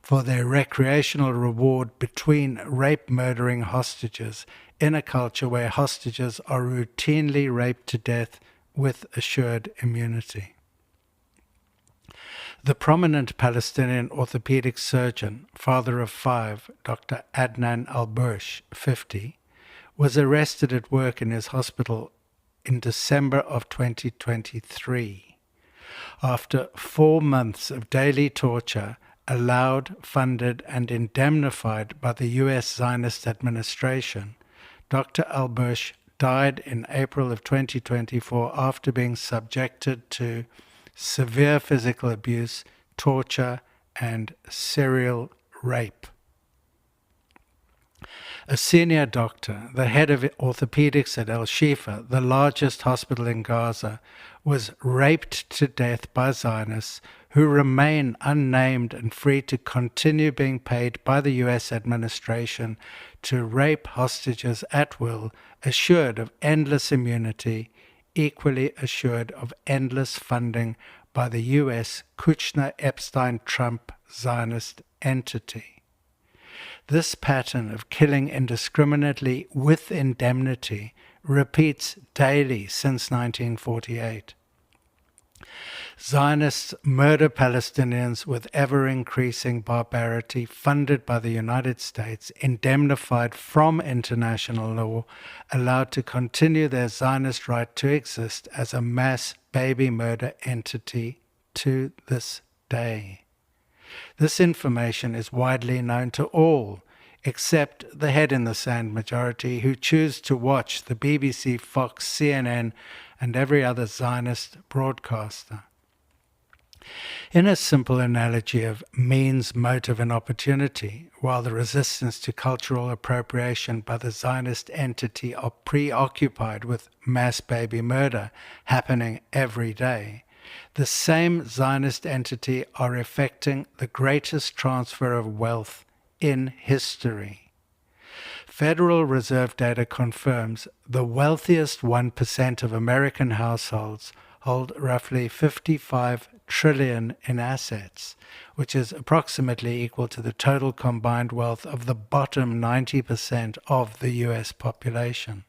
for their recreational reward between rape-murdering hostages in a culture where hostages are routinely raped to death with assured immunity. The prominent Palestinian orthopedic surgeon, father of 5, Dr. Adnan Al-Bursh, 50, was arrested at work in his hospital in December of 2023. After 4 months of daily torture, allowed, funded, and indemnified by the U.S. Zionist administration, Dr. Al-Bursh died in April of 2024 after being subjected to severe physical abuse, torture, and serial rape. A senior doctor, the head of orthopedics at Al-Shifa, the largest hospital in Gaza, was raped to death by Zionists who remain unnamed and free to continue being paid by the U.S. administration to rape hostages at will, assured of endless immunity, equally assured of endless funding by the U.S. Kuchner Epstein Trump Zionist entity. This pattern of killing indiscriminately with indemnity repeats daily since 1948. Zionists murder Palestinians with ever-increasing barbarity, funded by the United States, indemnified from international law, allowed to continue their Zionist right to exist as a mass baby murder entity to this day. This information is widely known to all, except the head-in-the-sand majority who choose to watch the BBC, Fox, CNN, and every other Zionist broadcaster. In a simple analogy of means, motive, and opportunity, while the resistance to cultural appropriation by the Zionist entity are preoccupied with mass baby murder happening every day, the same Zionist entity are effecting the greatest transfer of wealth in history. Federal Reserve data confirms the wealthiest 1% of American households hold roughly $55 trillion in assets, which is approximately equal to the total combined wealth of the bottom 90% of the U.S. population.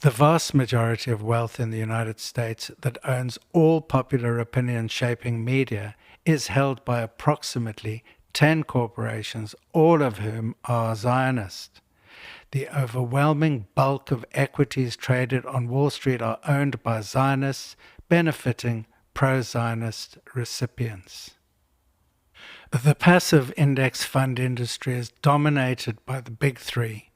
The vast majority of wealth in the United States that owns all popular opinion-shaping media is held by approximately 10 corporations, all of whom are Zionist. The overwhelming bulk of equities traded on Wall Street are owned by Zionists, benefiting pro-Zionist recipients. The passive index fund industry is dominated by the big three,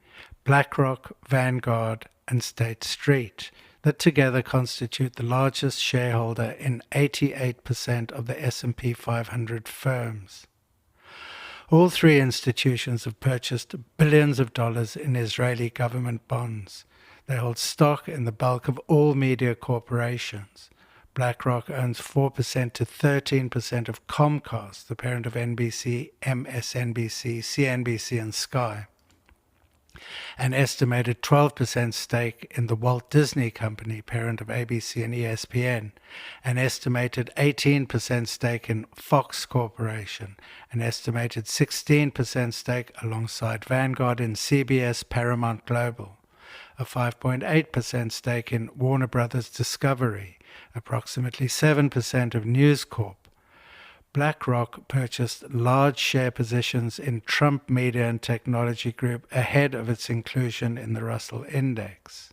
BlackRock, Vanguard, and State Street, that together constitute the largest shareholder in 88% of the S&P 500 firms. All three institutions have purchased billions of dollars in Israeli government bonds. They hold stock in the bulk of all media corporations. BlackRock owns 4% to 13% of Comcast, the parent of NBC, MSNBC, CNBC, and Sky. An estimated 12% stake in the Walt Disney Company, parent of ABC and ESPN, an estimated 18% stake in Fox Corporation, an estimated 16% stake alongside Vanguard in CBS Paramount Global, a 5.8% stake in Warner Brothers Discovery, approximately 7% of News Corp. BlackRock purchased large share positions in Trump Media and Technology Group ahead of its inclusion in the Russell Index.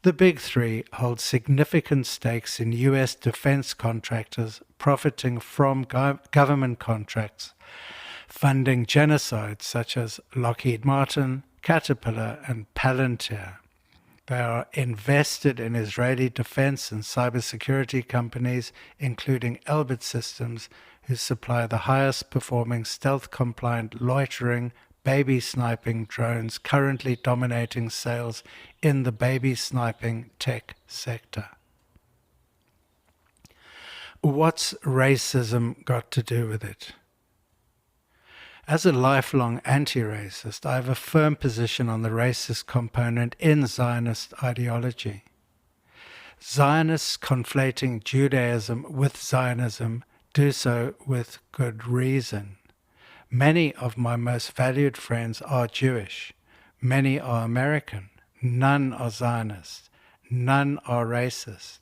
The big three hold significant stakes in U.S. defense contractors profiting from government contracts, funding genocides such as Lockheed Martin, Caterpillar, and Palantir. They are invested in Israeli defense and cybersecurity companies, including Elbit Systems, who supply the highest performing stealth-compliant loitering, baby sniping drones currently dominating sales in the baby sniping tech sector. What's racism got to do with it? As a lifelong anti-racist, I have a firm position on the racist component in Zionist ideology. Zionists conflating Judaism with Zionism do so with good reason. Many of my most valued friends are Jewish. Many are American. None are Zionist. None are racist.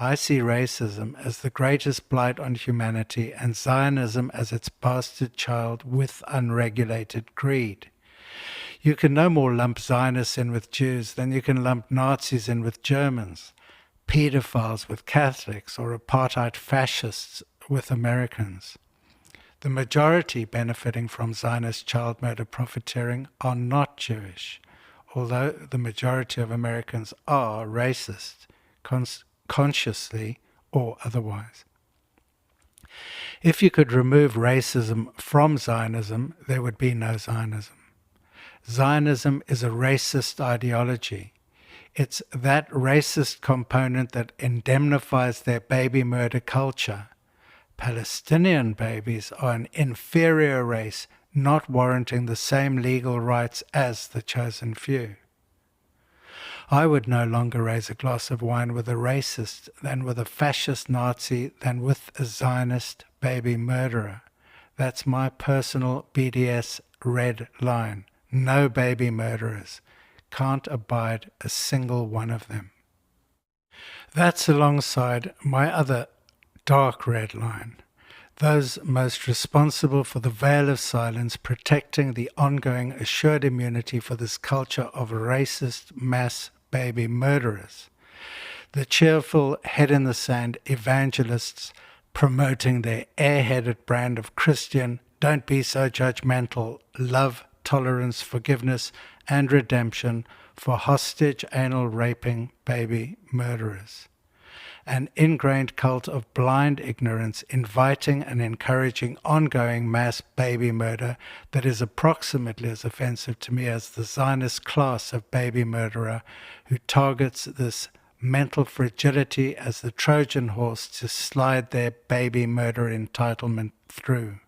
I see racism as the greatest blight on humanity and Zionism as its bastard child with unregulated greed. You can no more lump Zionists in with Jews than you can lump Nazis in with Germans, pedophiles with Catholics, or apartheid fascists with Americans. The majority benefiting from Zionist child murder profiteering are not Jewish, although the majority of Americans are racist, consciously or otherwise. If you could remove racism from Zionism, there would be no Zionism. Zionism is a racist ideology. It's that racist component that indemnifies their baby murder culture. Palestinian babies are an inferior race, not warranting the same legal rights as the chosen few. I would no longer raise a glass of wine with a racist than with a fascist Nazi than with a Zionist baby murderer. That's my personal BDS red line. No baby murderers. Can't abide a single one of them. That's alongside my other dark red line. Those most responsible for the veil of silence protecting the ongoing assured immunity for this culture of racist mass baby murderers. The cheerful head-in-the-sand evangelists promoting their airheaded brand of Christian, don't be so judgmental, love, tolerance, forgiveness, and redemption for hostage anal raping baby murderers. An ingrained cult of blind ignorance inviting and encouraging ongoing mass baby murder that is approximately as offensive to me as the Zionist class of baby murderer who targets this mental fragility as the Trojan horse to slide their baby murder entitlement through.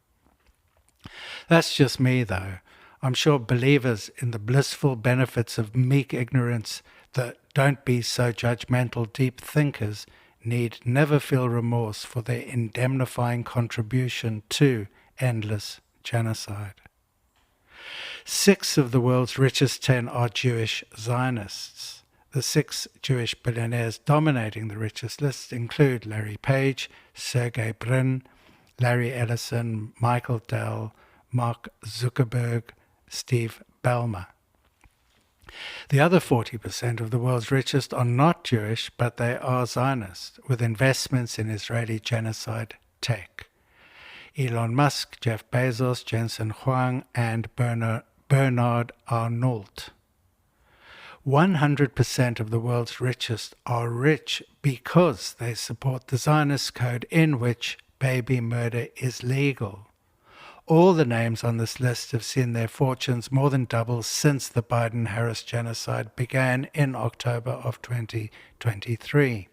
That's just me, though. I'm sure believers in the blissful benefits of meek ignorance, the don't be so judgmental deep thinkers, need never feel remorse for their indemnifying contribution to endless genocide. 6 of the world's richest 10 are Jewish Zionists. The 6 Jewish billionaires dominating the richest list include Larry Page, Sergey Brin, Larry Ellison, Michael Dell, Mark Zuckerberg, Steve Ballmer. The other 40% of the world's richest are not Jewish, but they are Zionist, with investments in Israeli genocide tech. Elon Musk, Jeff Bezos, Jensen Huang, and Bernard Arnault. 100% of the world's richest are rich because they support the Zionist code in which baby murder is legal. All the names on this list have seen their fortunes more than double since the Biden-Harris genocide began in October of 2023.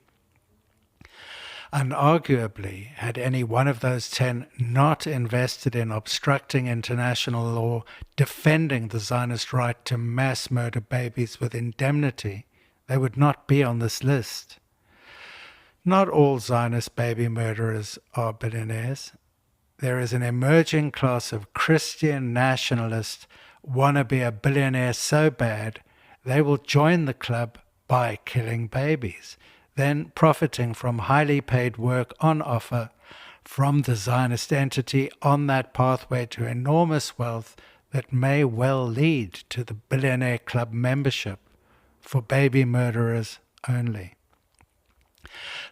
Unarguably, had any one of those 10 not invested in obstructing international law, defending the Zionist right to mass murder babies with indemnity, they would not be on this list. Not all Zionist baby murderers are billionaires. There is an emerging class of Christian nationalists want to be a billionaire so bad they will join the club by killing babies, then profiting from highly paid work on offer from the Zionist entity on that pathway to enormous wealth that may well lead to the billionaire club membership for baby murderers only.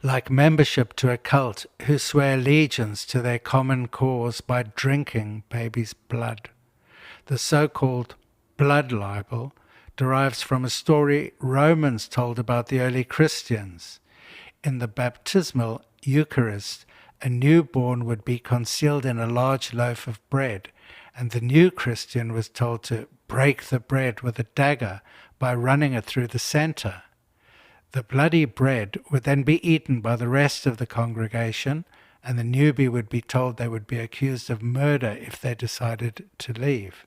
Like membership to a cult who swear allegiance to their common cause by drinking babies' blood. The so-called blood libel derives from a story Romans told about the early Christians. In the baptismal Eucharist, a newborn would be concealed in a large loaf of bread, and the new Christian was told to break the bread with a dagger by running it through the center. The bloody bread would then be eaten by the rest of the congregation, and the newbie would be told they would be accused of murder if they decided to leave.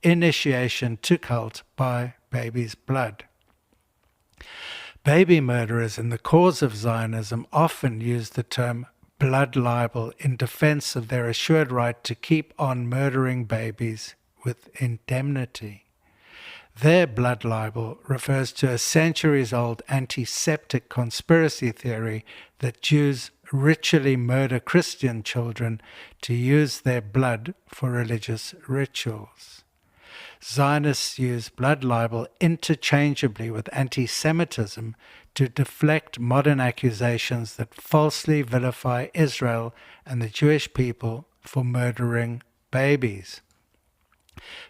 Initiation to cult by baby's blood. Baby murderers in the cause of Zionism often use the term blood libel in defense of their assured right to keep on murdering babies with indemnity. Their blood libel refers to a centuries-old antiseptic conspiracy theory that Jews ritually murder Christian children to use their blood for religious rituals. Zionists use blood libel interchangeably with anti-Semitism to deflect modern accusations that falsely vilify Israel and the Jewish people for murdering babies.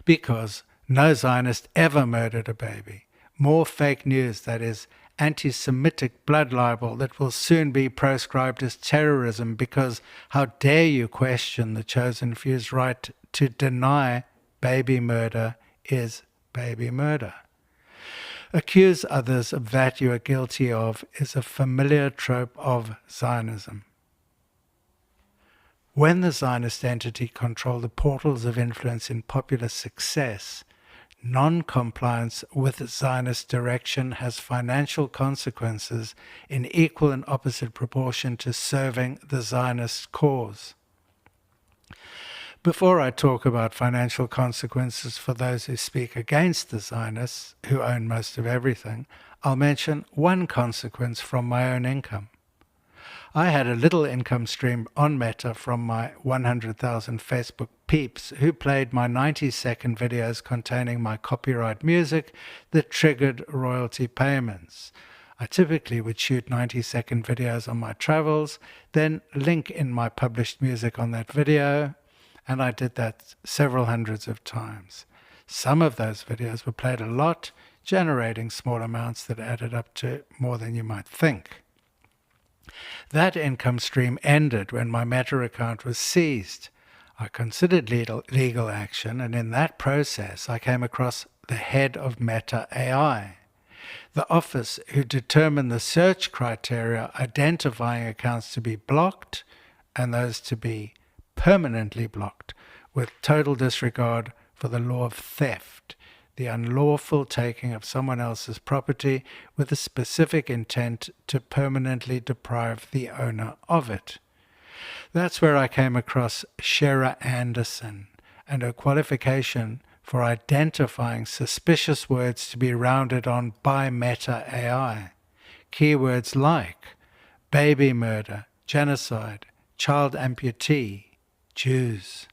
Because no Zionist ever murdered a baby. More fake news, that is, anti-Semitic blood libel that will soon be proscribed as terrorism because how dare you question the chosen few's right to deny baby murder is baby murder. Accuse others of that you are guilty of is a familiar trope of Zionism. When the Zionist entity controlled the portals of influence in popular success, non-compliance with Zionist direction has financial consequences in equal and opposite proportion to serving the Zionist cause. Before I talk about financial consequences for those who speak against the Zionists, who own most of everything, I'll mention one consequence from my own income. I had a little income stream on Meta from my 100,000 Facebook peeps who played my 90-second videos containing my copyright music that triggered royalty payments. I typically would shoot 90-second videos on my travels, then link in my published music on that video, and I did that several hundreds of times. Some of those videos were played a lot, generating small amounts that added up to more than you might think. That income stream ended when my Meta account was seized. I considered legal action, and in that process I came across the head of Meta AI, the office who determined the search criteria identifying accounts to be blocked and those to be permanently blocked, with total disregard for the law of theft, the unlawful taking of someone else's property with a specific intent to permanently deprive the owner of it. That's where I came across Shera Anderson and her qualification for identifying suspicious words to be rounded on by Meta AI. Keywords like baby murder, genocide, child amputee, Jews.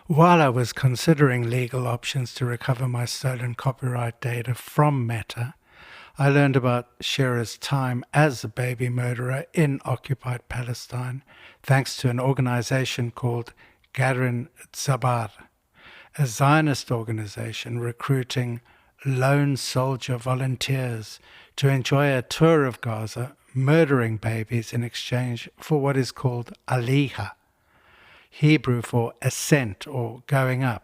While I was considering legal options to recover my stolen copyright data from Meta, I learned about Shira's time as a baby murderer in occupied Palestine thanks to an organization called Garin Zabar, a Zionist organization recruiting lone soldier volunteers to enjoy a tour of Gaza, murdering babies in exchange for what is called aliyah, Hebrew for ascent or going up,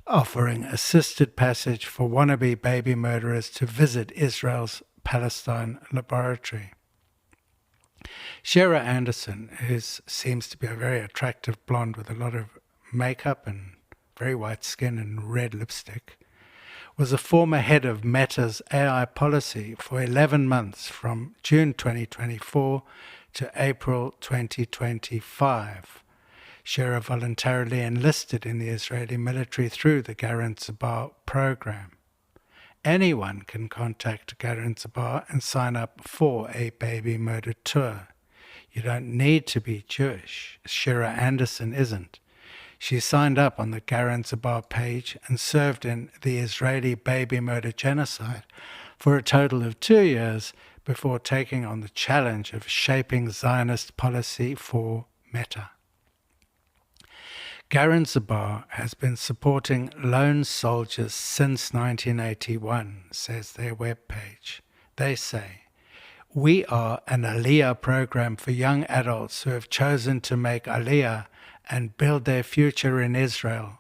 offering assisted passage for wannabe baby murderers to visit Israel's Palestine laboratory. Shira Anderson, who seems to be a very attractive blonde with a lot of makeup and very white skin and red lipstick, was a former head of Meta's AI policy for 11 months from June 2024 to April 2025. Shira voluntarily enlisted in the Israeli military through the Garin Zabar program. Anyone can contact Garin Zabar and sign up for a baby murder tour. You don't need to be Jewish. Shira Anderson isn't. She signed up on the Garin Zabar page and served in the Israeli baby murder genocide for a total of 2 years before taking on the challenge of shaping Zionist policy for Meta. Garin Zabar has been supporting lone soldiers since 1981, says their webpage. They say, "We are an Aliyah program for young adults who have chosen to make Aliyah and build their future in Israel.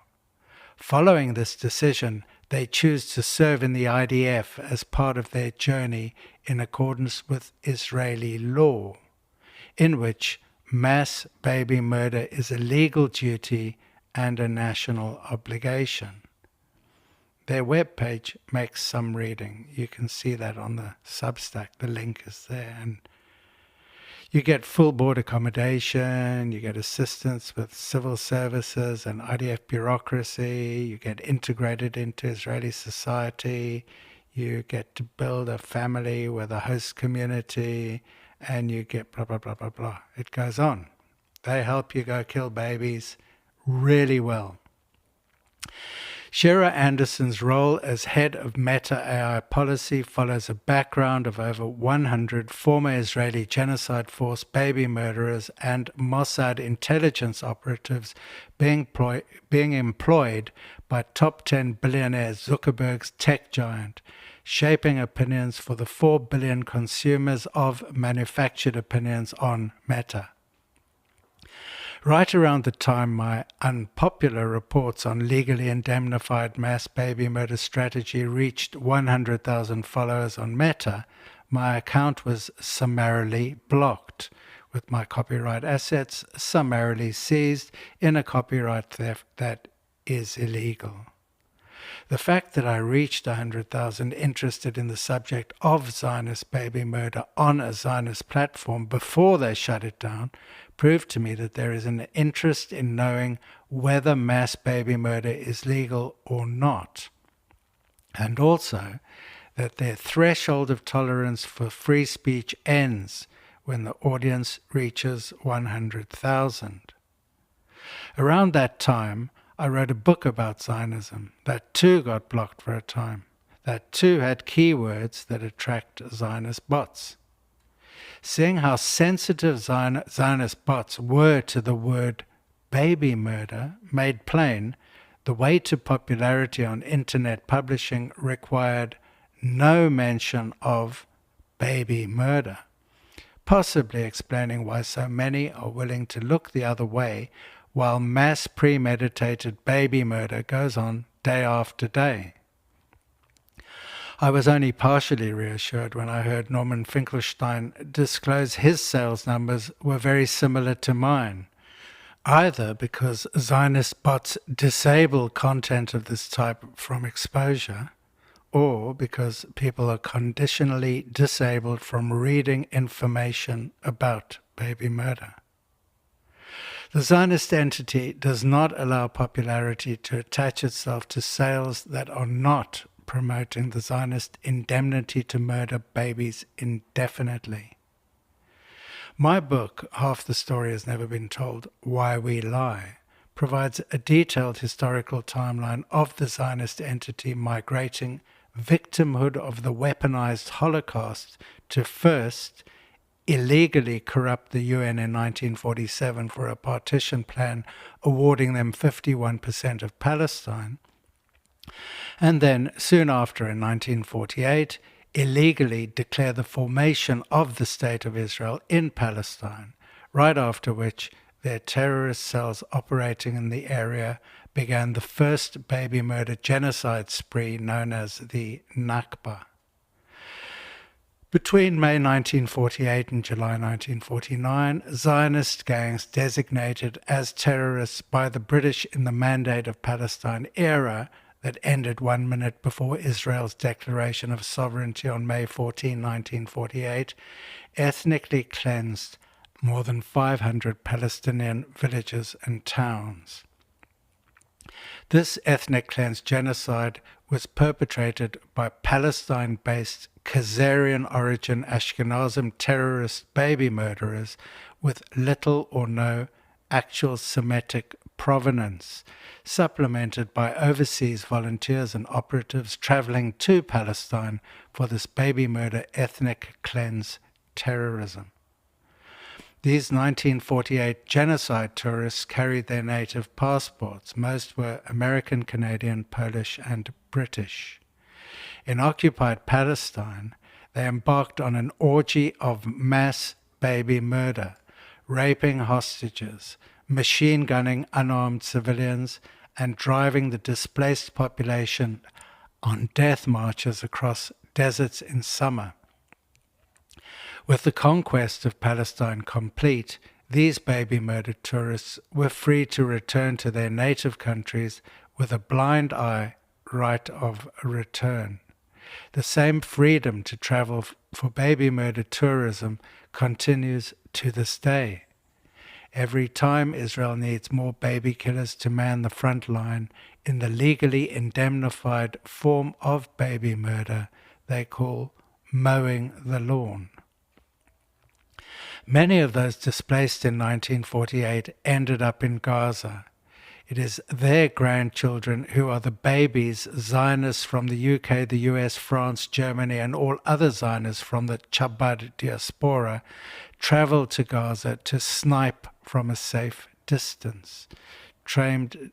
Following this decision, they choose to serve in the IDF as part of their journey in accordance with Israeli law, in which mass baby murder is a legal duty and a national obligation." Their webpage makes some reading. You can see that on the Substack. The link is there. And you get full board accommodation, you get assistance with civil services and IDF bureaucracy, you get integrated into Israeli society, you get to build a family with a host community, and you get blah, blah, blah, blah, blah. It goes on. They help you go kill babies really well. Shira Anderson's role as head of Meta AI policy follows a background of over 100 former Israeli genocide force baby murderers and Mossad intelligence operatives being employed by top 10 billionaire Zuckerberg's tech giant, shaping opinions for the 4 billion consumers of manufactured opinions on Meta. Right around the time my unpopular reports on legally indemnified mass baby murder strategy reached 100,000 followers on Meta, my account was summarily blocked, with my copyright assets summarily seized in a copyright theft that is illegal. The fact that I reached 100,000 interested in the subject of Zionist baby murder on a Zionist platform before they shut it down proved to me that there is an interest in knowing whether mass baby murder is legal or not, and also that their threshold of tolerance for free speech ends when the audience reaches 100,000. Around that time, I wrote a book about Zionism. That too got blocked for a time. That too had keywords that attract Zionist bots. Seeing how sensitive Zionist bots were to the word baby murder made plain the way to popularity on internet publishing required no mention of baby murder, possibly explaining why so many are willing to look the other way while mass premeditated baby murder goes on day after day. I was only partially reassured when I heard Norman Finkelstein disclose his sales numbers were very similar to mine, either because Zionist bots disable content of this type from exposure, or because people are conditionally disabled from reading information about baby murder. The Zionist entity does not allow popularity to attach itself to sales that are not promoting the Zionist indemnity to murder babies indefinitely. My book, Half the Story Has Never Been Told, Why We Lie, provides a detailed historical timeline of the Zionist entity migrating victimhood of the weaponized Holocaust to first illegally corrupt the UN in 1947 for a partition plan awarding them 51% of Palestine, and then soon after in 1948 illegally declare the formation of the State of Israel in Palestine, right after which their terrorist cells operating in the area began the first baby murder genocide spree known as the Nakba. Between May 1948 and July 1949, Zionist gangs designated as terrorists by the British in the Mandate of Palestine era that ended 1 minute before Israel's declaration of sovereignty on May 14, 1948, ethnically cleansed more than 500 Palestinian villages and towns. This ethnic cleanse genocide was perpetrated by Palestine-based Khazarian-origin Ashkenazim terrorist baby murderers with little or no actual Semitic provenance, supplemented by overseas volunteers and operatives traveling to Palestine for this baby murder ethnic cleanse terrorism. These 1948 genocide tourists carried their native passports. Most were American, Canadian, Polish, and British. In occupied Palestine, they embarked on an orgy of mass baby murder, raping hostages, machine gunning unarmed civilians, and driving the displaced population on death marches across deserts in summer. With the conquest of Palestine complete, these baby murder tourists were free to return to their native countries with a blind eye right of return. The same freedom to travel for baby murder tourism continues to this day. Every time Israel needs more baby killers to man the front line in the legally indemnified form of baby murder they call mowing the lawn. Many of those displaced in 1948 ended up in Gaza. It is their grandchildren who are the babies Zionists from the UK, the US, France, Germany, and all other Zionists from the Chabad diaspora travel to Gaza to snipe from a safe distance, trained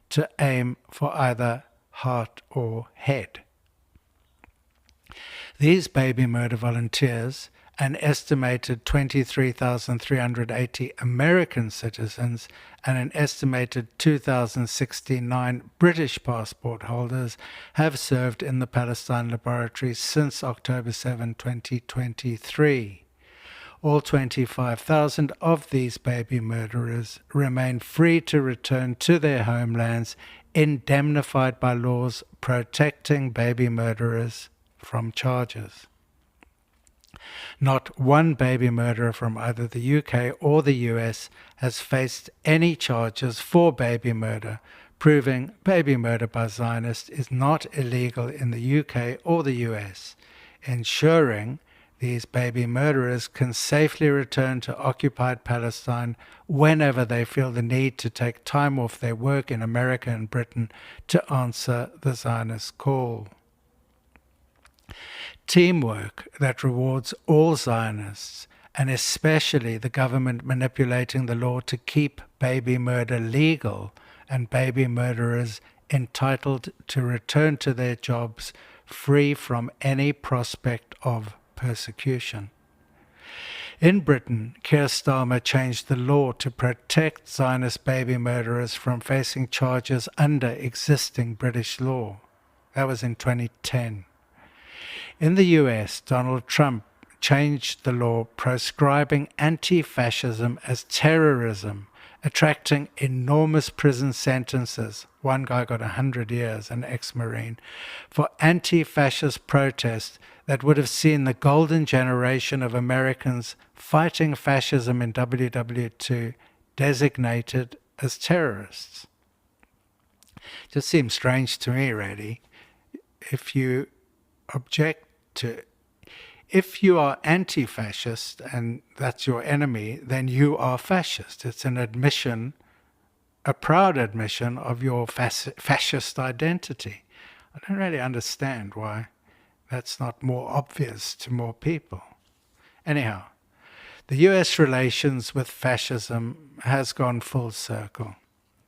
to aim for either heart or head. These baby murder volunteers, an estimated 23,380 American citizens and an estimated 2,069 British passport holders have served in the Palestine laboratory since October 7, 2023. All 25,000 of these baby murderers remain free to return to their homelands, indemnified by laws protecting baby murderers from charges. Not one baby murderer from either the UK or the US has faced any charges for baby murder, proving baby murder by Zionists is not illegal in the UK or the US, ensuring these baby murderers can safely return to occupied Palestine whenever they feel the need to take time off their work in America and Britain to answer the Zionist call. Teamwork that rewards all Zionists, and especially the government manipulating the law to keep baby murder legal and baby murderers entitled to return to their jobs free from any prospect of persecution. In Britain, Keir Starmer changed the law to protect Zionist baby murderers from facing charges under existing British law. That was in 2010. In the US, Donald Trump changed the law proscribing anti-fascism as terrorism, attracting enormous prison sentences. One guy got 100 years, an ex-Marine, for anti-fascist protests that would have seen the golden generation of Americans fighting fascism in WW2 designated as terrorists. Just seems strange to me, really. If you object to If you are anti-fascist and that's your enemy, then you are fascist. It's an admission, a proud admission of your fascist identity. I don't really understand why that's not more obvious to more people. Anyhow, the US relations with fascism has gone full circle.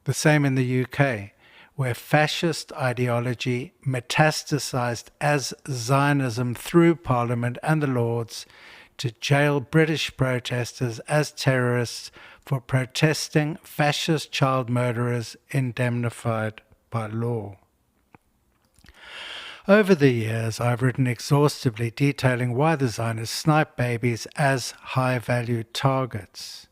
The same in the UK, where fascist ideology metastasized as Zionism through Parliament and the Lords to jail British protesters as terrorists for protesting fascist child murderers indemnified by law. Over the years, I've written exhaustively detailing why the Zionists snipe babies as high-value targets.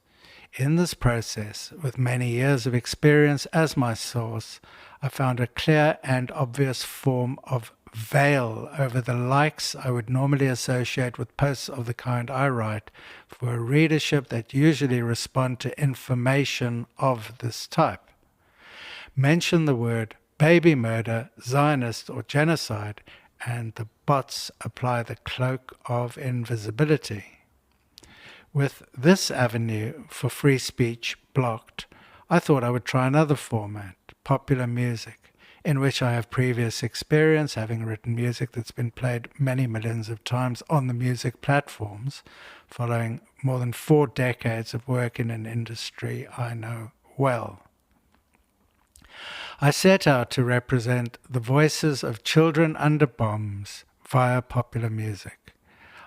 In this process, with many years of experience as my source, I found a clear and obvious form of veil over the likes I would normally associate with posts of the kind I write for a readership that usually respond to information of this type. Mention the word baby murder, Zionist, or genocide, and the bots apply the cloak of invisibility. With this avenue for free speech blocked, I thought I would try another format, popular music, in which I have previous experience, having written music that's been played many millions of times on the music platforms, following more than 4 decades of work in an industry I know well. I set out to represent the voices of children under bombs via popular music.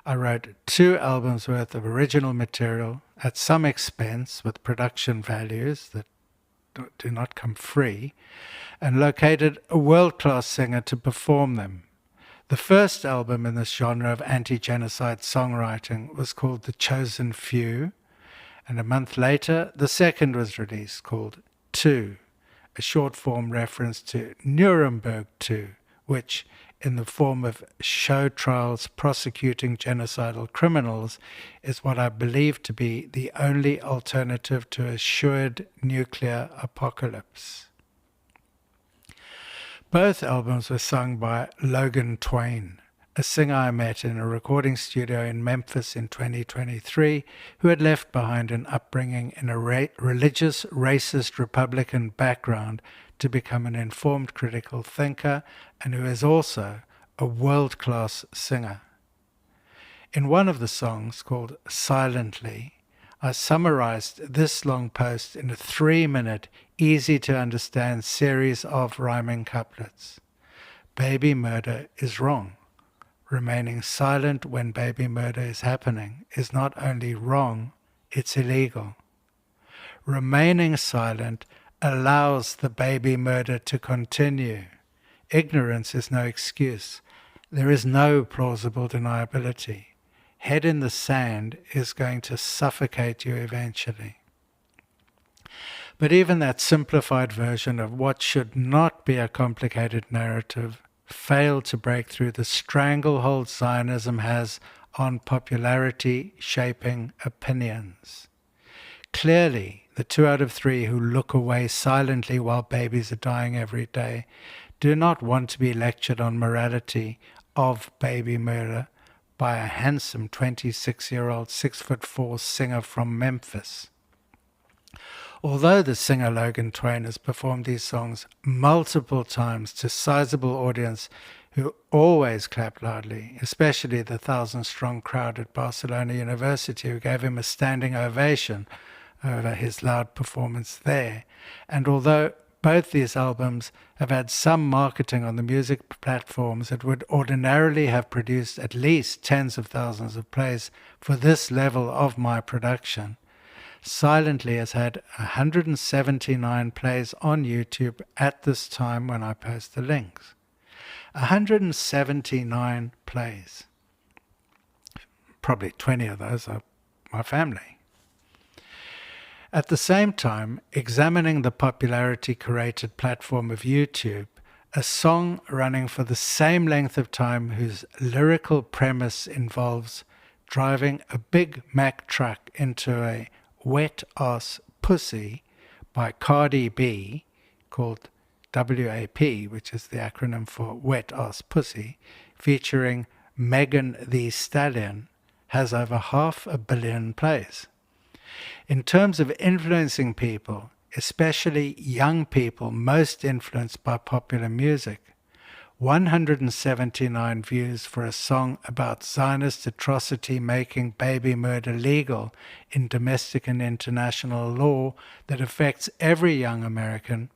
I wrote 2 albums worth of original material at some expense with production values that do not come free, and located a world-class singer to perform them. The first album in this genre of anti-genocide songwriting was called The Chosen Few, and a month later the second was released, called 2, a short-form reference to Nuremberg 2, which, in the form of show trials prosecuting genocidal criminals, is what I believe to be the only alternative to assured nuclear apocalypse. Both albums were sung by Logan Twain, a singer I met in a recording studio in Memphis in 2023, who had left behind an upbringing in a religious, racist Republican background to become an informed critical thinker, and who is also a world-class singer. In one of the songs, called Silently, I summarized this long post in a 3-minute, easy-to-understand series of rhyming couplets. Baby murder is wrong. Remaining silent when baby murder is happening is not only wrong, it's illegal. Remaining silent allows the baby murder to continue. Ignorance is no excuse. There is no plausible deniability. Head in the sand is going to suffocate you eventually. But even that simplified version of what should not be a complicated narrative failed to break through the stranglehold Zionism has on popularity shaping opinions. Clearly, the 2 out of 3 who look away silently while babies are dying every day do not want to be lectured on morality of baby murder by a handsome 26-year-old 6'4" singer from Memphis. Although the singer Logan Twain has performed these songs multiple times to sizable audience who always clapped loudly, especially the 1,000-strong crowd at Barcelona University who gave him a standing ovation over his loud performance there, and although both these albums have had some marketing on the music platforms that would ordinarily have produced at least tens of thousands of plays for this level of my production, Silently has had 179 plays on YouTube at this time when I post the links. 179 plays. Probably 20 of those are my family. At the same time, examining the popularity-curated platform of YouTube, a song running for the same length of time whose lyrical premise involves driving a Big Mac truck into a wet-ass pussy by Cardi B, called WAP, which is the acronym for Wet Ass Pussy, featuring Megan Thee Stallion has over 500 million plays. In terms of influencing people, especially young people most influenced by popular music, 179 views for a song about Zionist atrocity making baby murder legal in domestic and international law that affects every young American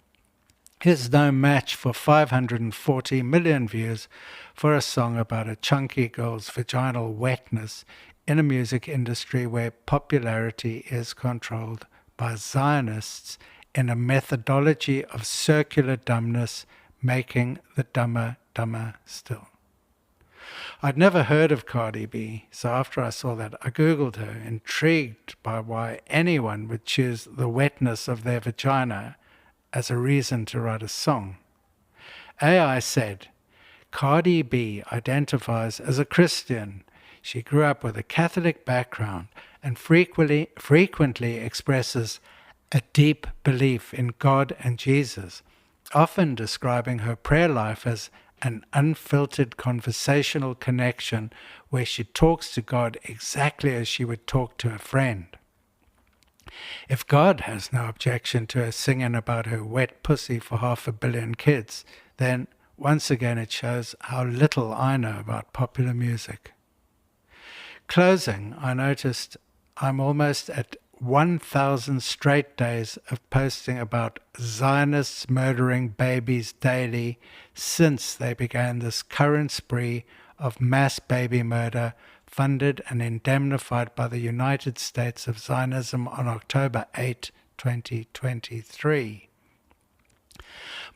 is no match for 540 million views for a song about a chunky girl's vaginal wetness in a music industry where popularity is controlled by Zionists in a methodology of circular dumbness, making the dumber dumber still. I'd never heard of Cardi B, so after I saw that, I Googled her, intrigued by why anyone would choose the wetness of their vagina as a reason to write a song. AI said, Cardi B identifies as a Christian. She grew up with a Catholic background and frequently expresses a deep belief in God and Jesus, often describing her prayer life as an unfiltered conversational connection where she talks to God exactly as she would talk to a friend. If God has no objection to her singing about her wet pussy for 500 million kids, then once again it shows how little I know about popular music. Closing, I noticed I'm almost at 1,000 straight days of posting about Zionists murdering babies daily since they began this current spree of mass baby murder funded and indemnified by the United States of Zionism on October 8, 2023.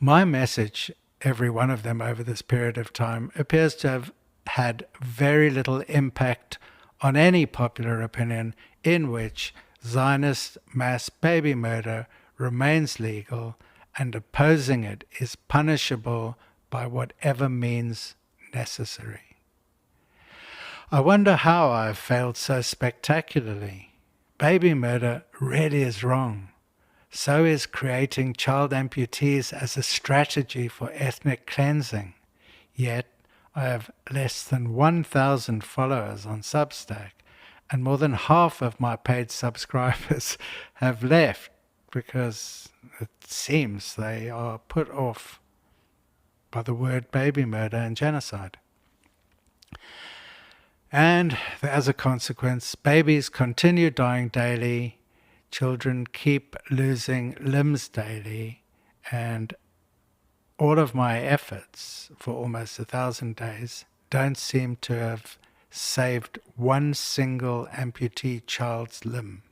My message, every one of them over this period of time, appears to have had very little impact on any popular opinion in which Zionist mass baby murder remains legal and opposing it is punishable by whatever means necessary. I wonder how I have failed so spectacularly. Baby murder really is wrong. So is creating child amputees as a strategy for ethnic cleansing. Yet I have less than 1,000 followers on Substack, and more than half of my paid subscribers have left because it seems they are put off by the word baby murder and genocide. And as a consequence, babies continue dying daily, children keep losing limbs daily, and all of my efforts for almost 1,000 days don't seem to have saved one single amputee child's limb.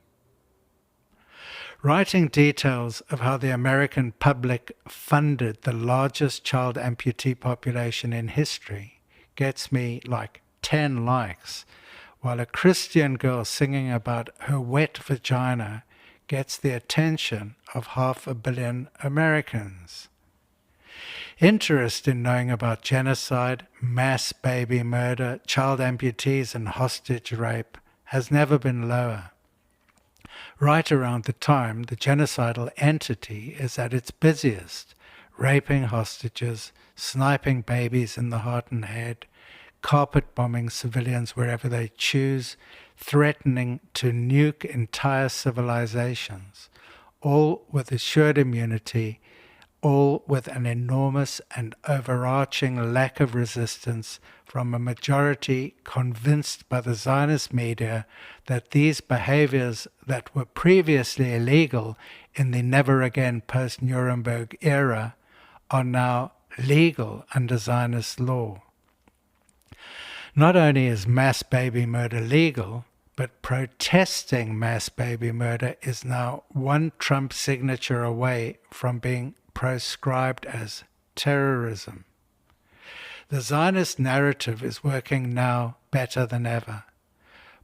Writing details of how the American public funded the largest child amputee population in history gets me like 10 likes, while a Christian girl singing about her wet vagina gets the attention of 500 million Americans. Interest in knowing about genocide, mass baby murder, child amputees and hostage rape has never been lower. Right around the time the genocidal entity is at its busiest, raping hostages, sniping babies in the heart and head, carpet bombing civilians wherever they choose, threatening to nuke entire civilizations, all with assured immunity, all with an enormous and overarching lack of resistance from a majority convinced by the Zionist media that these behaviors that were previously illegal in the never-again post-Nuremberg era are now legal under Zionist law. Not only is mass baby murder legal, but protesting mass baby murder is now one Trump signature away from being proscribed as terrorism. The Zionist narrative is working now better than ever,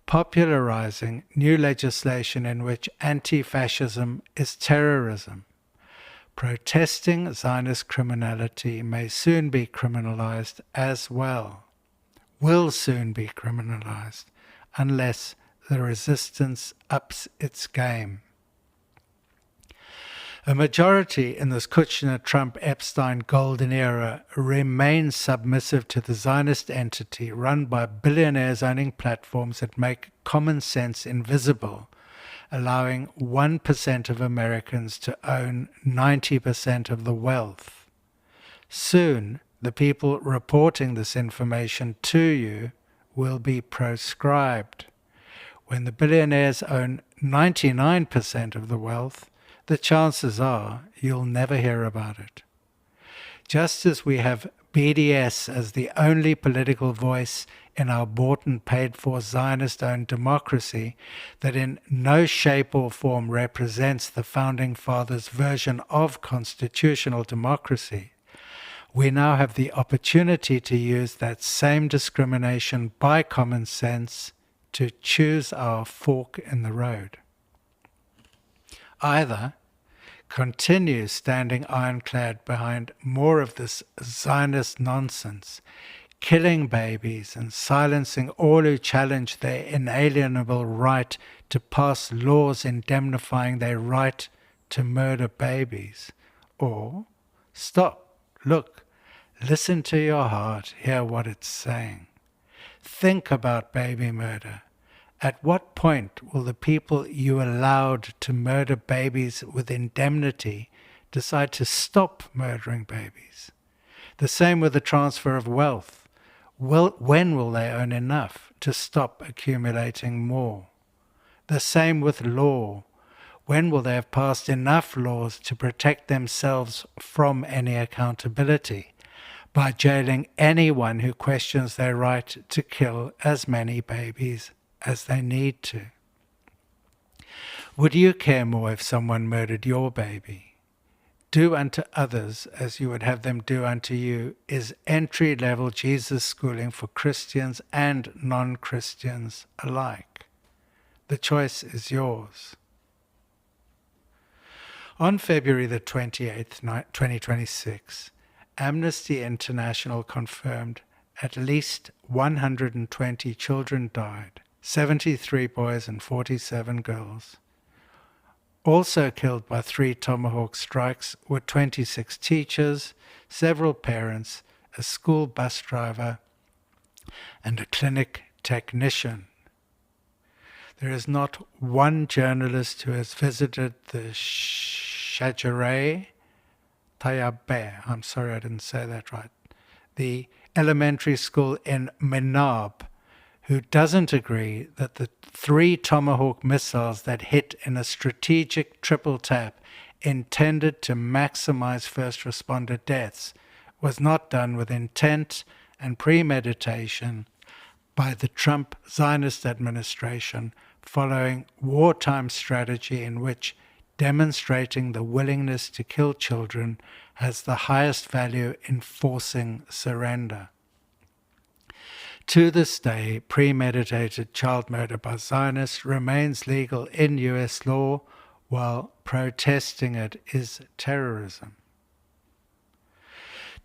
popularizing new legislation in which anti-fascism is terrorism. Protesting Zionist criminality may soon be criminalized as well, will soon be criminalized, unless the resistance ups its game. A majority in this Kuchner Trump Epstein golden era remains submissive to the Zionist entity run by billionaires owning platforms that make common sense invisible, allowing 1% of Americans to own 90% of the wealth. Soon, the people reporting this information to you will be proscribed. When the billionaires own 99% of the wealth, the chances are you'll never hear about it. Just as we have BDS as the only political voice in our bought and paid for Zionist-owned democracy that in no shape or form represents the Founding Fathers' version of constitutional democracy, we now have the opportunity to use that same discrimination by common sense to choose our fork in the road. Either continue standing ironclad behind more of this Zionist nonsense, killing babies and silencing all who challenge their inalienable right to pass laws indemnifying their right to murder babies, or stop, look, listen to your heart, hear what it's saying. Think about baby murder. At what point will the people you allowed to murder babies with indemnity decide to stop murdering babies? The same with the transfer of wealth. When will they own enough to stop accumulating more? The same with law. When will they have passed enough laws to protect themselves from any accountability by jailing anyone who questions their right to kill as many babies as they need to? Would you care more if someone murdered your baby? Do unto others as you would have them do unto you is entry-level Jesus schooling for Christians and non-Christians alike. The choice is yours. On February the 28th, 2026, Amnesty International confirmed at least 120 children died, 73 boys and 47 girls. Also killed by 3 Tomahawk strikes were 26 teachers, several parents, a school bus driver, and a clinic technician. There is not one journalist who has visited the Shajareh Tayabe, I'm sorry I didn't say that right, the elementary school in Menab, who doesn't agree that the 3 Tomahawk missiles that hit in a strategic triple tap intended to maximize first responder deaths was not done with intent and premeditation by the Trump Zionist administration following wartime strategy in which demonstrating the willingness to kill children has the highest value in forcing surrender. To this day, premeditated child murder by Zionists remains legal in US law, while protesting it is terrorism.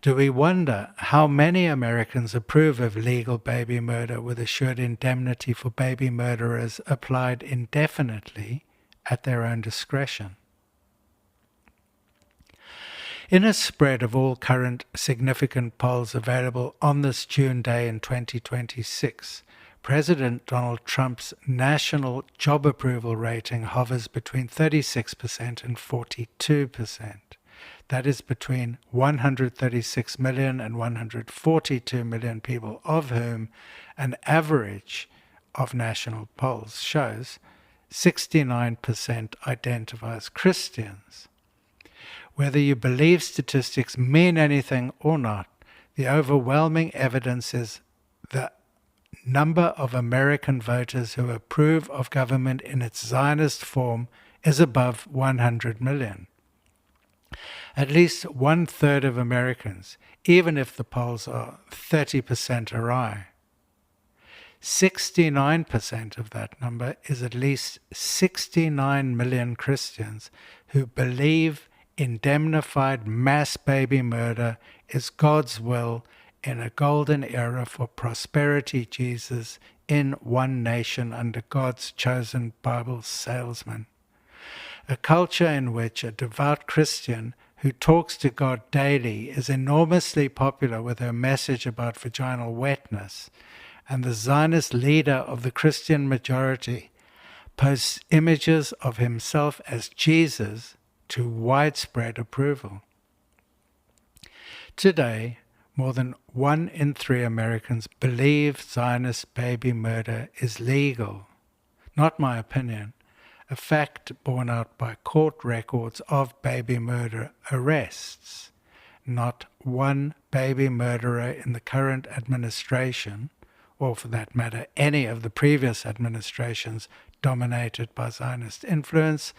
Do we wonder how many Americans approve of legal baby murder with assured indemnity for baby murderers applied indefinitely at their own discretion? In a spread of all current significant polls available on this June day in 2026, President Donald Trump's national job approval rating hovers between 36% and 42%. That is between 136 million and 142 million people, of whom an average of national polls shows 69% identify as Christians. Whether you believe statistics mean anything or not, the overwhelming evidence is the number of American voters who approve of government in its Zionist form is above 100 million. At least 1/3 of Americans, even if the polls are 30% awry. 69% of that number is at least 69 million Christians who believe indemnified mass baby murder is God's will in a golden era for prosperity Jesus in one nation under God's chosen Bible salesman. A culture in which a devout Christian who talks to God daily is enormously popular with her message about vaginal wetness, and the Zionist leader of the Christian majority posts images of himself as Jesus to widespread approval. Today, more than 1 in 3 Americans believe Zionist baby murder is legal. Not my opinion, a fact borne out by court records of baby murder arrests. Not one baby murderer in the current administration, or for that matter any of the previous administrations dominated by Zionist influence,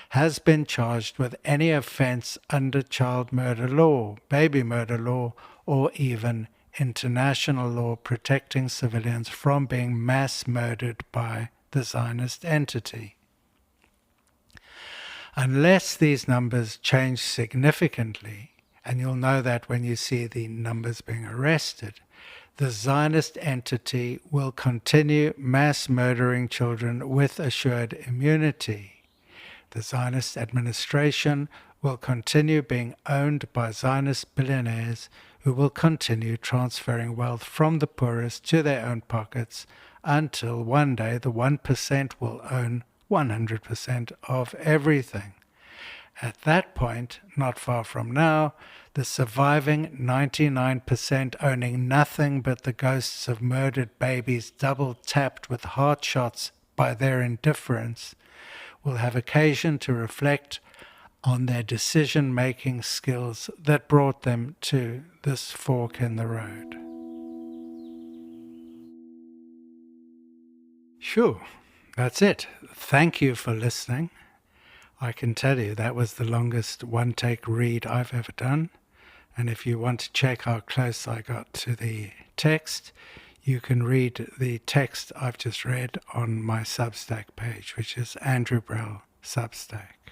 has been charged with any offense under child murder law, baby murder law, or even international law protecting civilians from being mass murdered by the Zionist entity. Unless these numbers change significantly, and you'll know that when you see the numbers being arrested, the Zionist entity will continue mass murdering children with assured immunity. The Zionist administration will continue being owned by Zionist billionaires who will continue transferring wealth from the poorest to their own pockets until one day the 1% will own 100% of everything. At that point, not far from now, the surviving 99% owning nothing but the ghosts of murdered babies double-tapped with heart shots by their indifference will have occasion to reflect on their decision-making skills that brought them to this fork in the road. Sure, that's it. Thank you for listening. I can tell you that was the longest one-take read I've ever done. And if you want to check how close I got to the text, you can read the text I've just read on my Substack page, which is Andrew Brel Substack.